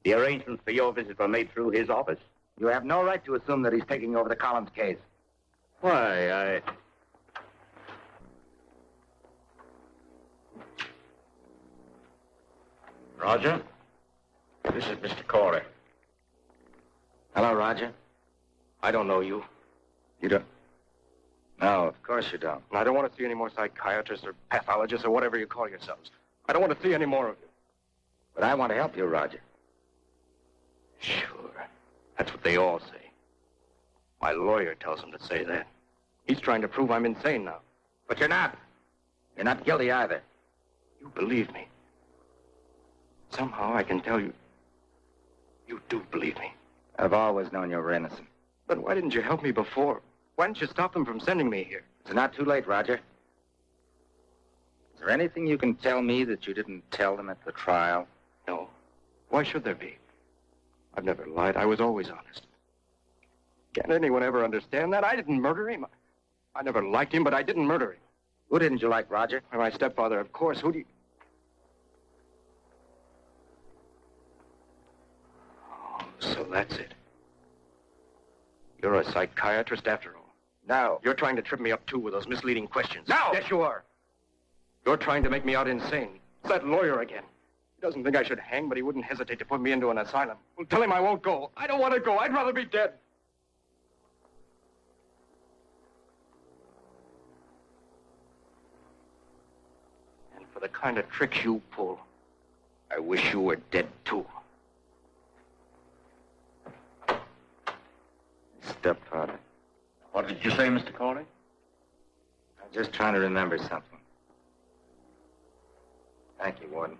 The arrangements for your visit were made through his office. You have no right to assume that he's taking over the Collins case. Why, Roger, this is Mr. Cory. Hello, Roger. I don't know you. You don't? No, of course you don't. I don't want to see any more psychiatrists or pathologists or whatever you call yourselves. I don't want to see any more of you. But I want to help you, Roger. Sure. That's what they all say. My lawyer tells them to say that. He's trying to prove I'm insane now. But you're not. You're not guilty either. You believe me. Somehow I can tell you, you do believe me. I've always known you were innocent. But why didn't you help me before? Why didn't you stop them from sending me here? It's not too late, Roger. Is there anything you can tell me that you didn't tell them at the trial? No. Why should there be? I've never lied. I was always honest. Can't anyone ever understand that? I didn't murder him. I never liked him, but I didn't murder him. Who didn't you like, Roger? My stepfather, of course. Who do you... that's it. You're a psychiatrist after all. No. You're trying to trip me up, too, with those misleading questions. No! Yes, you are. You're trying to make me out insane. It's that lawyer again. He doesn't think I should hang, but he wouldn't hesitate to put me into an asylum. Well, tell him I won't go. I don't want to go. I'd rather be dead. And for the kind of tricks you pull, I wish you were dead, too. Stepfather. What did you say, Mr. Cory? I'm just trying to remember something. Thank you, Warden.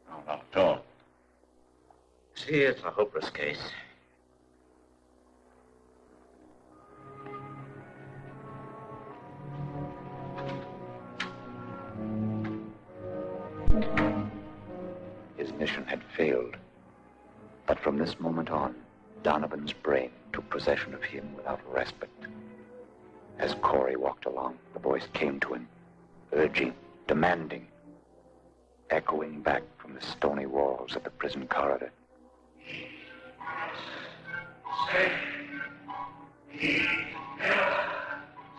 No, not at all. See, it's a hopeless case. His mission had failed. But from this moment on, Donovan's brain took possession of him without respite. As Cory walked along, the voice came to him, urging, demanding, echoing back from the stony walls of the prison corridor. Say, he innocent.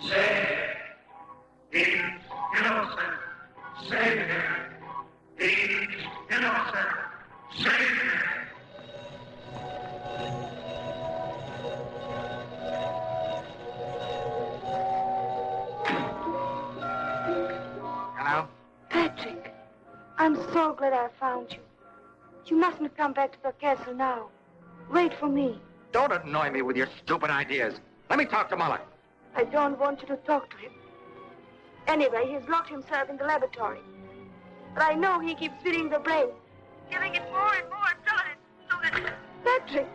Say, he's innocent. Say, he's innocent. Say. Hello? Patrick, I'm so glad I found you. You mustn't come back to the castle now. Wait for me. Don't annoy me with your stupid ideas. Let me talk to Mueller. I don't want you to talk to him. Anyway, he's locked himself in the laboratory. But I know he keeps filling the brain, giving it more and more time, so that... Patrick!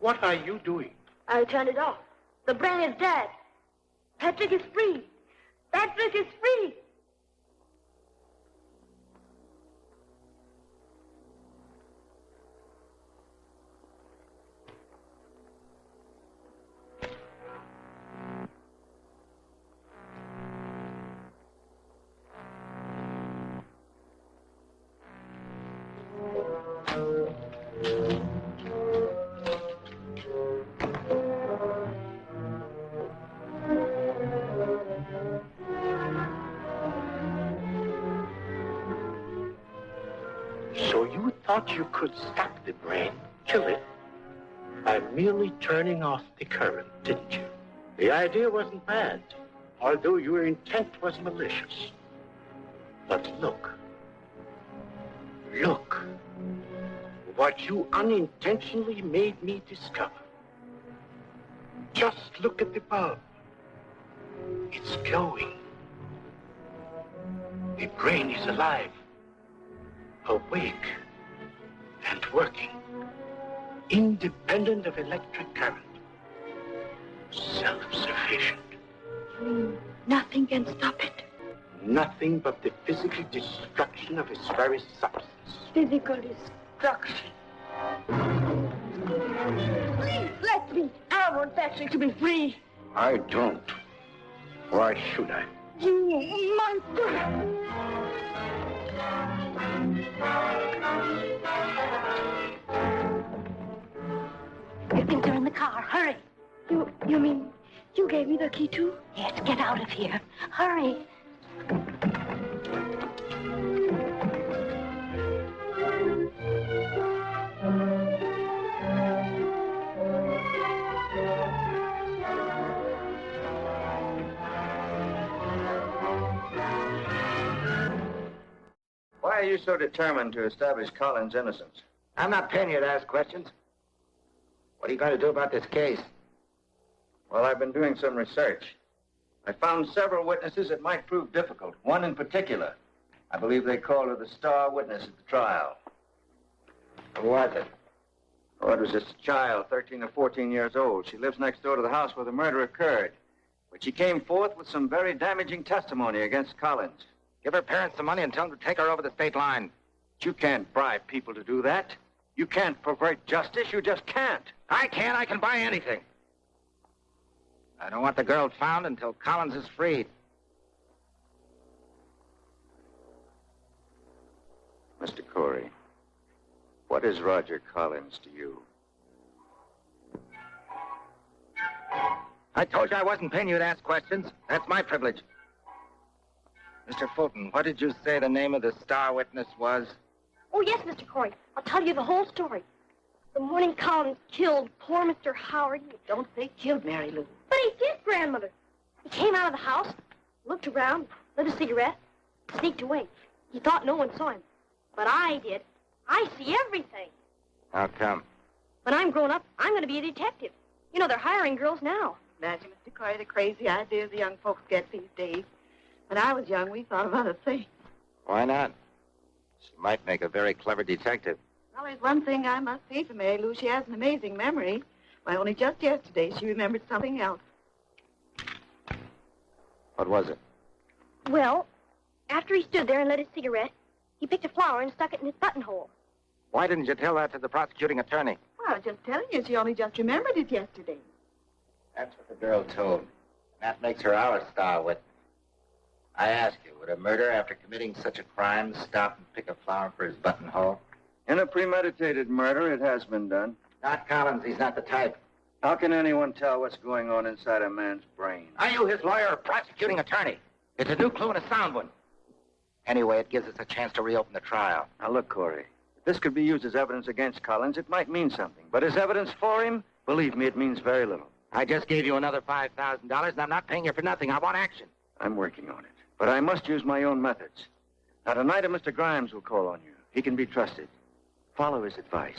What are you doing? I turned it off. The brain is dead. Patrick is free. Patrick is free. So you thought you could stop the brain, kill it, by merely turning off the current, didn't you? The idea wasn't bad, although your intent was malicious. But look. Look. What you unintentionally made me discover. Just look at the bulb. It's glowing. The brain is alive, awake, and working, independent of electric current, self-sufficient. You mean nothing can stop it? Nothing but the physical destruction of its very substance. Physical destruction. Please let me. I want Patrick to be free. I don't. Why should I? You monster! Your things are in the car. Hurry. You mean you gave me the key too? Yes, get out of here. Hurry. Why are you so determined to establish Collins' innocence? I'm not paying you to ask questions. What are you going to do about this case? Well, I've been doing some research. I found several witnesses that might prove difficult. One in particular. I believe they called her the star witness at the trial. Who was it? Oh, it was this child, 13 or 14 years old. She lives next door to the house where the murder occurred. But she came forth with some very damaging testimony against Collins. Give her parents some money and tell them to take her over the state line. But you can't bribe people to do that. You can't pervert justice. You just can't. I can. I can buy anything. I don't want the girl found until Collins is freed. Mr. Cory, what is Roger Collins to you? I told you I wasn't paying you to ask questions. That's my privilege. Mr. Fulton, what did you say the name of the star witness was? Oh, yes, Mr. Cory. I'll tell you the whole story. The morning Collins killed poor Mr. Howard. Don't say killed, Mary Lou. But he did, Grandmother. He came out of the house, looked around, lit a cigarette, sneaked away. He thought no one saw him. But I did. I see everything. How come? When I'm grown up, I'm going to be a detective. You know, they're hiring girls now. Imagine, Mr. Cory, the crazy ideas the young folks get these days. When I was young, we thought of other things. Why not? She might make a very clever detective. Well, there's one thing I must say for Mary Lou. She has an amazing memory. Why, only just yesterday, she remembered something else. What was it? Well, after he stood there and lit his cigarette, he picked a flower and stuck it in his buttonhole. Why didn't you tell that to the prosecuting attorney? Well, I was just telling you, she only just remembered it yesterday. That's what the girl told. That makes her our star witness. I ask you, would a murderer after committing such a crime stop and pick a flower for his buttonhole? In a premeditated murder, it has been done. Not Collins. He's not the type. How can anyone tell what's going on inside a man's brain? Are you his lawyer or prosecuting attorney? It's a new clue and a sound one. Anyway, it gives us a chance to reopen the trial. Now, look, Cory, if this could be used as evidence against Collins, it might mean something. But as evidence for him, believe me, it means very little. I just gave you another $5,000, and I'm not paying you for nothing. I want action. I'm working on it. But I must use my own methods. Now, tonight, Mr. Grimes will call on you. He can be trusted. Follow his advice.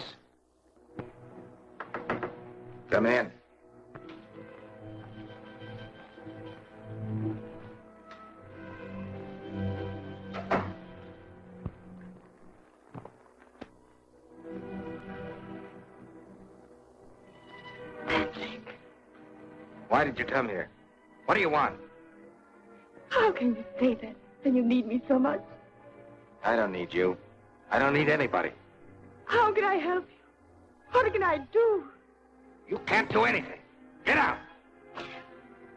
Come in. Why did you come here? What do you want? How can you say that when you need me so much? I don't need you. I don't need anybody. How can I help you? What can I do? You can't do anything. Get out.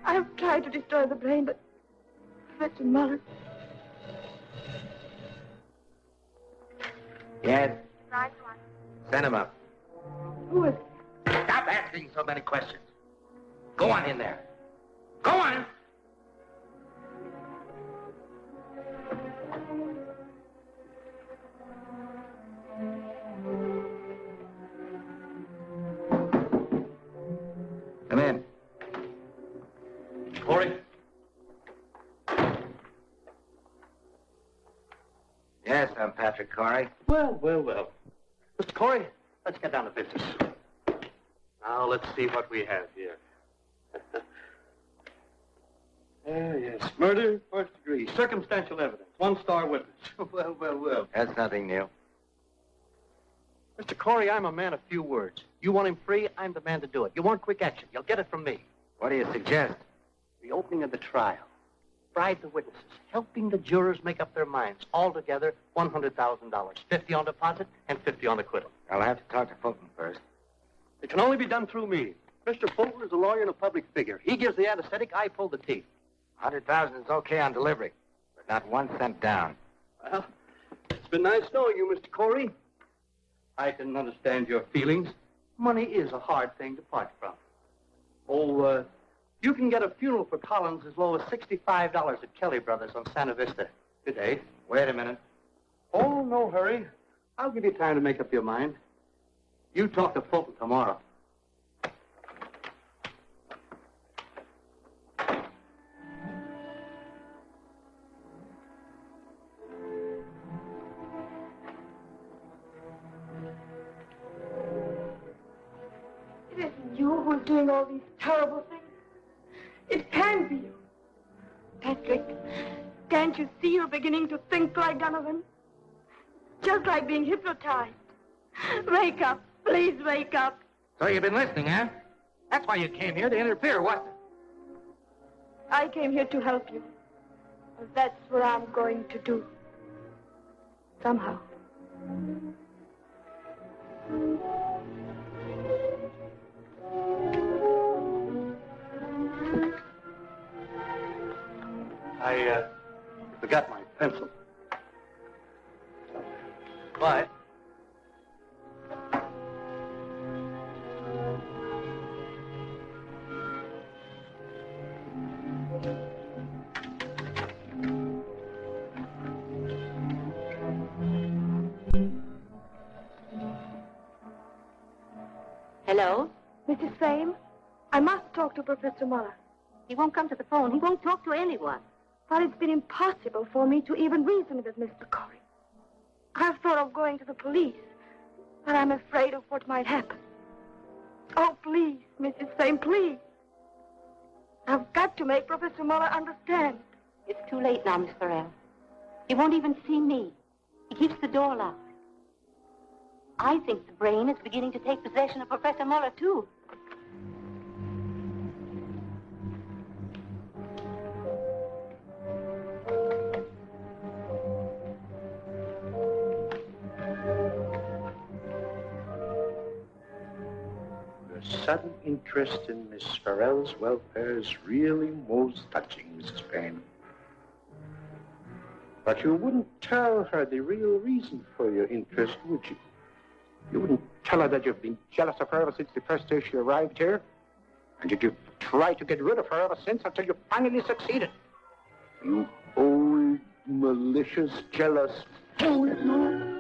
I've tried to destroy the brain, but Professor Mueller... Yes? Right one. Send him up. Who is it? Stop asking so many questions. Go on in there. Go on. Come in. Cory? Yes, I'm Patrick Cory. Well. Mr. Cory, let's get down to business. Now, let's see what we have here. Yes, murder, first degree. 3, circumstantial evidence, one-star witness. Well. That's nothing new. Mr. Cory, I'm a man of few words. You want him free, I'm the man to do it. You want quick action, you'll get it from me. What do you suggest? The opening of the trial. Bribe the witnesses, helping the jurors make up their minds. Altogether, $100,000. 50 on deposit and 50 on acquittal. I'll have to talk to Fulton first. It can only be done through me. Mr. Fulton is a lawyer and a public figure. He gives the anesthetic, I pull the teeth. 100,000 is okay on delivery, but not 1 cent down. Well, it's been nice knowing you, Mr. Cory. I can understand your feelings. Money is a hard thing to part from. You can get a funeral for Collins as low as $65 at Kelly Brothers on Santa Vista. Good day. Wait a minute. Oh, no hurry. I'll give you time to make up your mind. You talk to Fulton tomorrow. It isn't you who's doing all these terrible things. It can't be you. Patrick, can't you see you're beginning to think like Donovan? Just like being hypnotized. Wake up. Please wake up. So you've been listening, huh? That's why you came here, to interfere, wasn't it? I came here to help you. And that's what I'm going to do. Somehow. I forgot my pencil. Bye. Hello? Mrs. Fame, I must talk to Professor Mueller. He won't come to the phone. He won't talk to anyone. But it's been impossible for me to even reason with Mr. Cory. I've thought of going to the police, but I'm afraid of what might happen. Oh, please, Mrs. Fame, please. I've got to make Professor Mueller understand. It's too late now, Miss Farrell. He won't even see me. He keeps the door locked. I think the brain is beginning to take possession of Professor Mueller, too. Sudden interest in Miss Farrell's welfare is really most touching, Mrs. Payne. But you wouldn't tell her the real reason for your interest, would you? You wouldn't tell her that you've been jealous of her ever since the first day she arrived here? And that you've tried to get rid of her ever since until you finally succeeded? You old, malicious, jealous fool, you.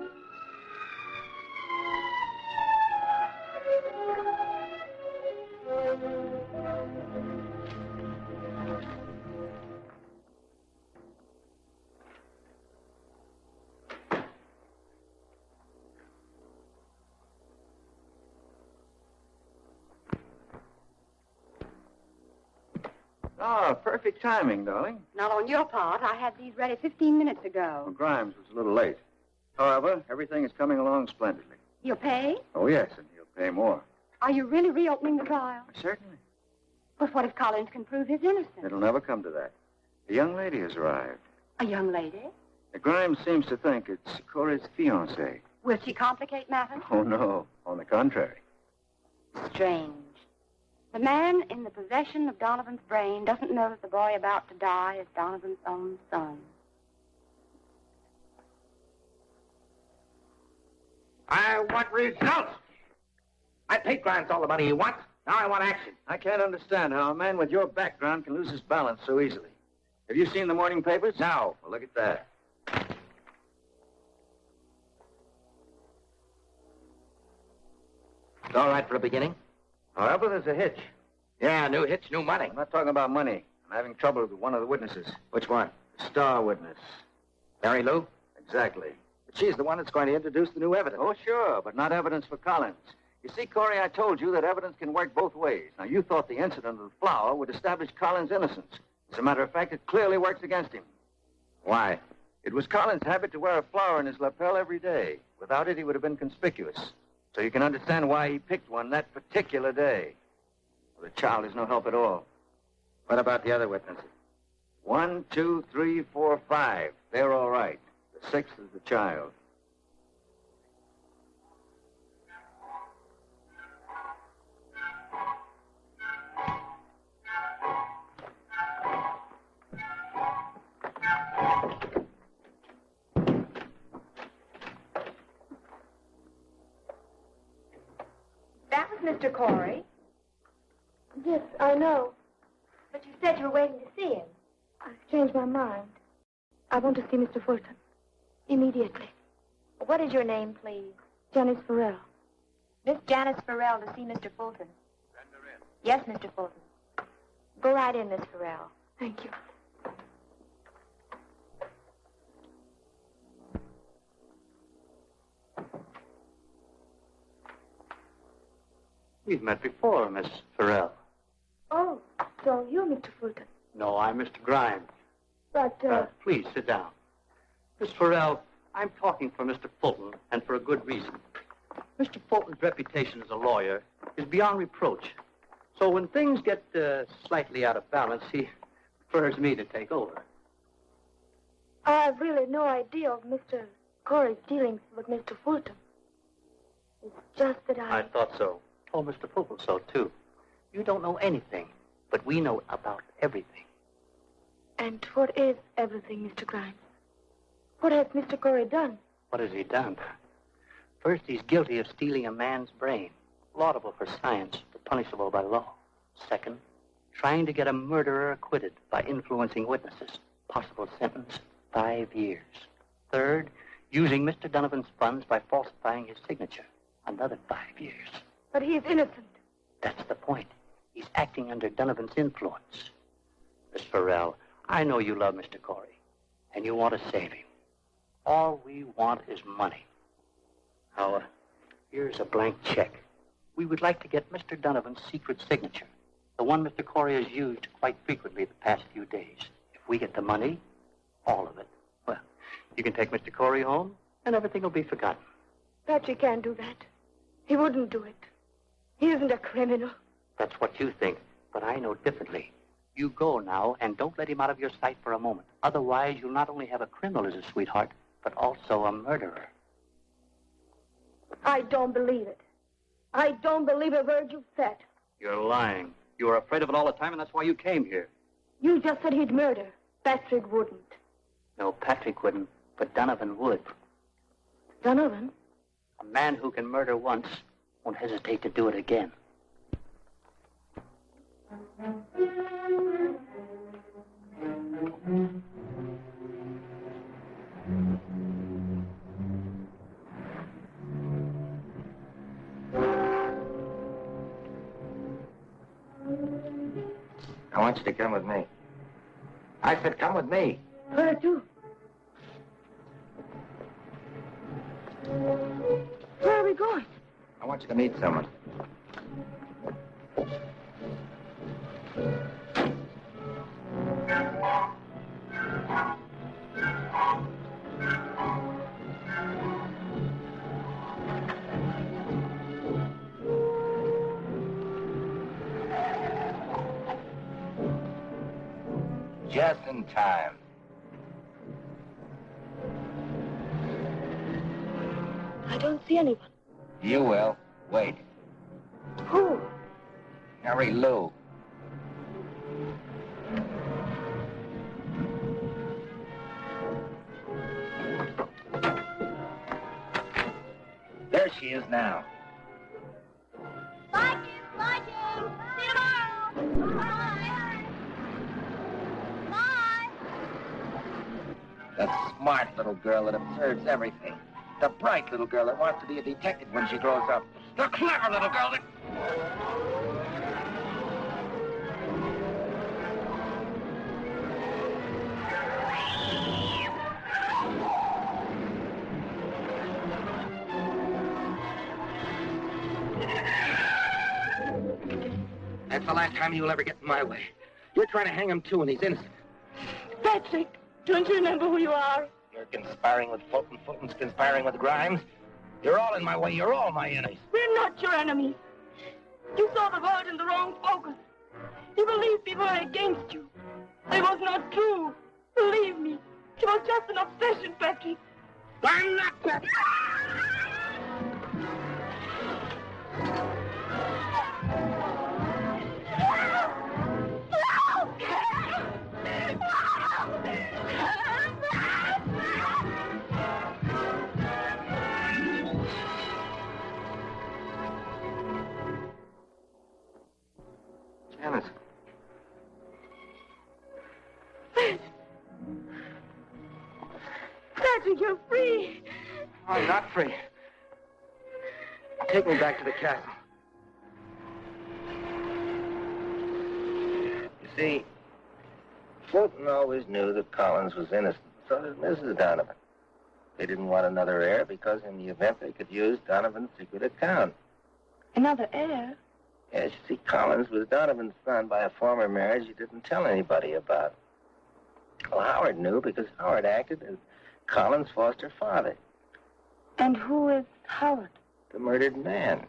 Ah, perfect timing, darling. Not on your part. I had these ready 15 minutes ago. Well, Grimes was a little late. However, everything is coming along splendidly. He'll pay? Oh, yes, and he'll pay more. Are you really reopening the trial? Certainly. But what if Collins can prove his innocence? It'll never come to that. The young lady has arrived. A young lady? Grimes seems to think it's Cory's fiancée. Will she complicate matters? Oh, no. On the contrary. Strange. The man in the possession of Donovan's brain doesn't know that the boy about to die is Donovan's own son. I want results. I paid Grimes all the money he wants. Now I want action. I can't understand how a man with your background can lose his balance so easily. Have you seen the morning papers? No. Well, look at that. It's all right for a beginning. However, there's a hitch. Yeah, new hitch, new money. I'm not talking about money. I'm having trouble with one of the witnesses. Which one? The star witness. Mary Lou? Exactly. But she's the one that's going to introduce the new evidence. Oh, sure, but not evidence for Collins. You see, Cory, I told you that evidence can work both ways. Now, you thought the incident of the flower would establish Collins' innocence. As a matter of fact, it clearly works against him. Why? It was Colin's habit to wear a flower in his lapel every day. Without it, he would have been conspicuous. So you can understand why he picked one that particular day. Well, the child is no help at all. What about the other witnesses? 1, 2, 3, 4, 5. They're all right. The sixth is the child. That was Mr. Cory. Yes, I know. But you said you were waiting to see him. I've changed my mind. I want to see Mr. Fulton. Immediately. What is your name, please? Janice Farrell. Miss Janice Farrell to see Mr. Fulton. Send her in. Yes, Mr. Fulton. Go right in, Miss Farrell. Thank you. We've met before, Miss Farrell. Oh, so you're Mr. Fulton. No, I'm Mr. Grimes. But, Please, sit down. Miss Farrell, I'm talking for Mr. Fulton, and for a good reason. Mr. Fulton's reputation as a lawyer is beyond reproach. So when things get slightly out of balance, he prefers me to take over. I have really no idea of Mr. Cory's dealings with Mr. Fulton. It's just that I thought so. Oh, Mr. Fulton so, too. You don't know anything, but we know about everything. And what is everything, Mr. Grimes? What has Mr. Cory done? What has he done? First, he's guilty of stealing a man's brain, laudable for science, but punishable by law. Second, trying to get a murderer acquitted by influencing witnesses. Possible sentence, 5 years. Third, using Mr. Donovan's funds by falsifying his signature. Another 5 years. But he is innocent. That's the point. He's acting under Donovan's influence. Miss Farrell, I know you love Mr. Cory, and you want to save him. All we want is money. Now, here's a blank check. We would like to get Mr. Donovan's secret signature, the one Mr. Cory has used quite frequently the past few days. If we get the money, all of it, well, you can take Mr. Cory home, and everything will be forgotten. Patrick can't do that. He wouldn't do it. He isn't a criminal. That's what you think, but I know differently. You go now, and don't let him out of your sight for a moment. Otherwise, you'll not only have a criminal as a sweetheart, but also a murderer. I don't believe it. I don't believe a word you've said. You're lying. You were afraid of it all the time, and that's why you came here. You just said he'd murder. Patrick wouldn't. No, Patrick wouldn't, but Donovan would. Donovan? A man who can murder once won't hesitate to do it again. I want you to come with me. I said come with me. Where to? Where are we going? I want you to meet someone. Just in time. I don't see anyone. You will. Wait. Who? Harry Lou. There she is now. Bye, kids. Bye, James. See you tomorrow. Bye. Bye. The smart little girl that observes everything. The bright little girl that wants to be a detective when she grows up. The clever little girl that... That's the last time you'll ever get in my way. You're trying to hang him, too, and he's innocent. Patrick. Don't you remember who you are? You're conspiring with Fulton. Fulton's conspiring with Grimes. You're all in my way. You're all my enemies. We're not your enemies. You saw the world in the wrong focus. You believed we were against you. It was not true. Believe me. It was just an obsession, Patrick. I'm not Patrick. Janice. Patrick, you're free. I'm not free. Take me back to the castle. You see, Fulton always knew that Collins was innocent. So did Mrs. Donovan. They didn't want another heir because in the event they could use Donovan's secret account. Another heir? Yes, you see, Collins was Donovan's son by a former marriage he didn't tell anybody about. Well, Howard knew because Howard acted as Collins' foster father. And who is Howard? The murdered man.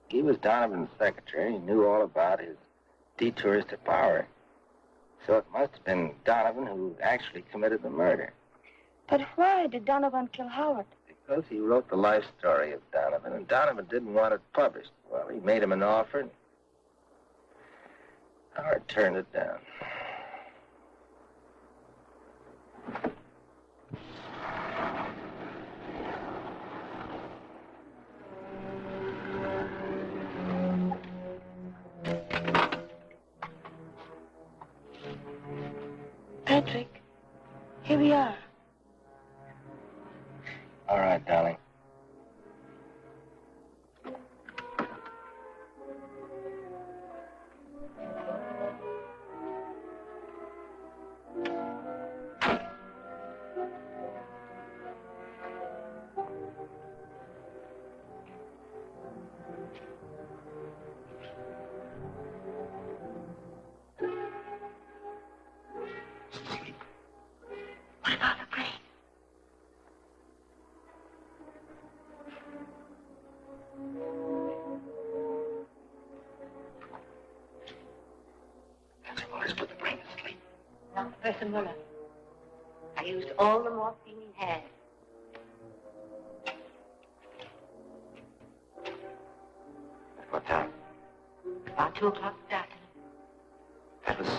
He was Donovan's secretary. He knew all about his detours to power. So it must have been Donovan who actually committed the murder. But why did Donovan kill Howard? Because he wrote the life story of Donovan, and Donovan didn't want it published. Well, he made him an offer, and Howard turned it down. Patrick, here we are. All right, darling. What about the brain? Professor Muller's put the brain to sleep. No, Professor Mueller. I used all the morphine he had. What time? About 2 o'clock this afternoon. That was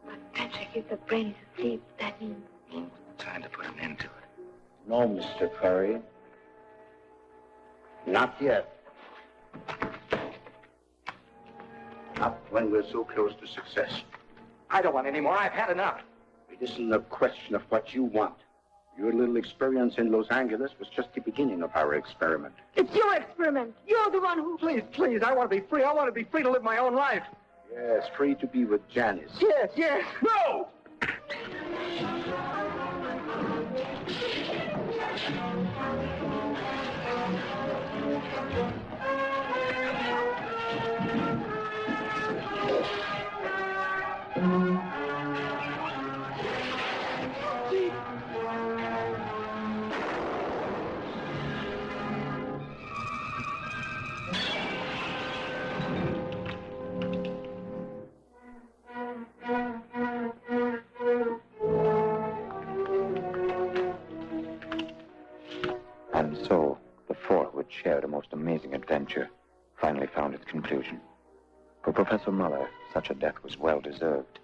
But Patrick, if the brain is asleep, that means... time to put an end to it. No, Mr. Curry. Not yet. Not when we're so close to success. I don't want any more. I've had enough. It isn't a question of what you want. Your little experience in Los Angeles was just the beginning of our experiment. It's your experiment. You're the one who... Please, please, I want to be free. I want to be free to live my own life. Yes, free to be with Janice. Yes, yes. No! And so, the four who had shared a most amazing adventure finally found its conclusion. For Professor Mueller, such a death was well-deserved.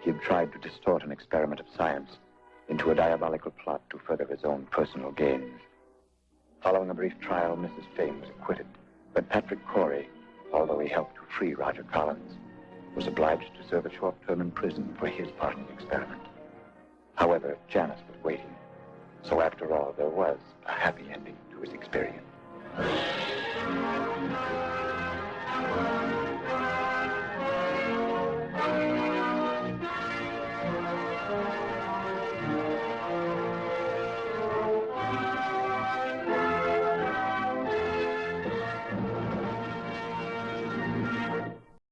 He had tried to distort an experiment of science into a diabolical plot to further his own personal gains. Following a brief trial, Mrs. Fame was acquitted, but Patrick Cory, although he helped to free Roger Collins, was obliged to serve a short term in prison for his part in the experiment. However, Janice was waiting. So after all, there was a happy ending to his experience.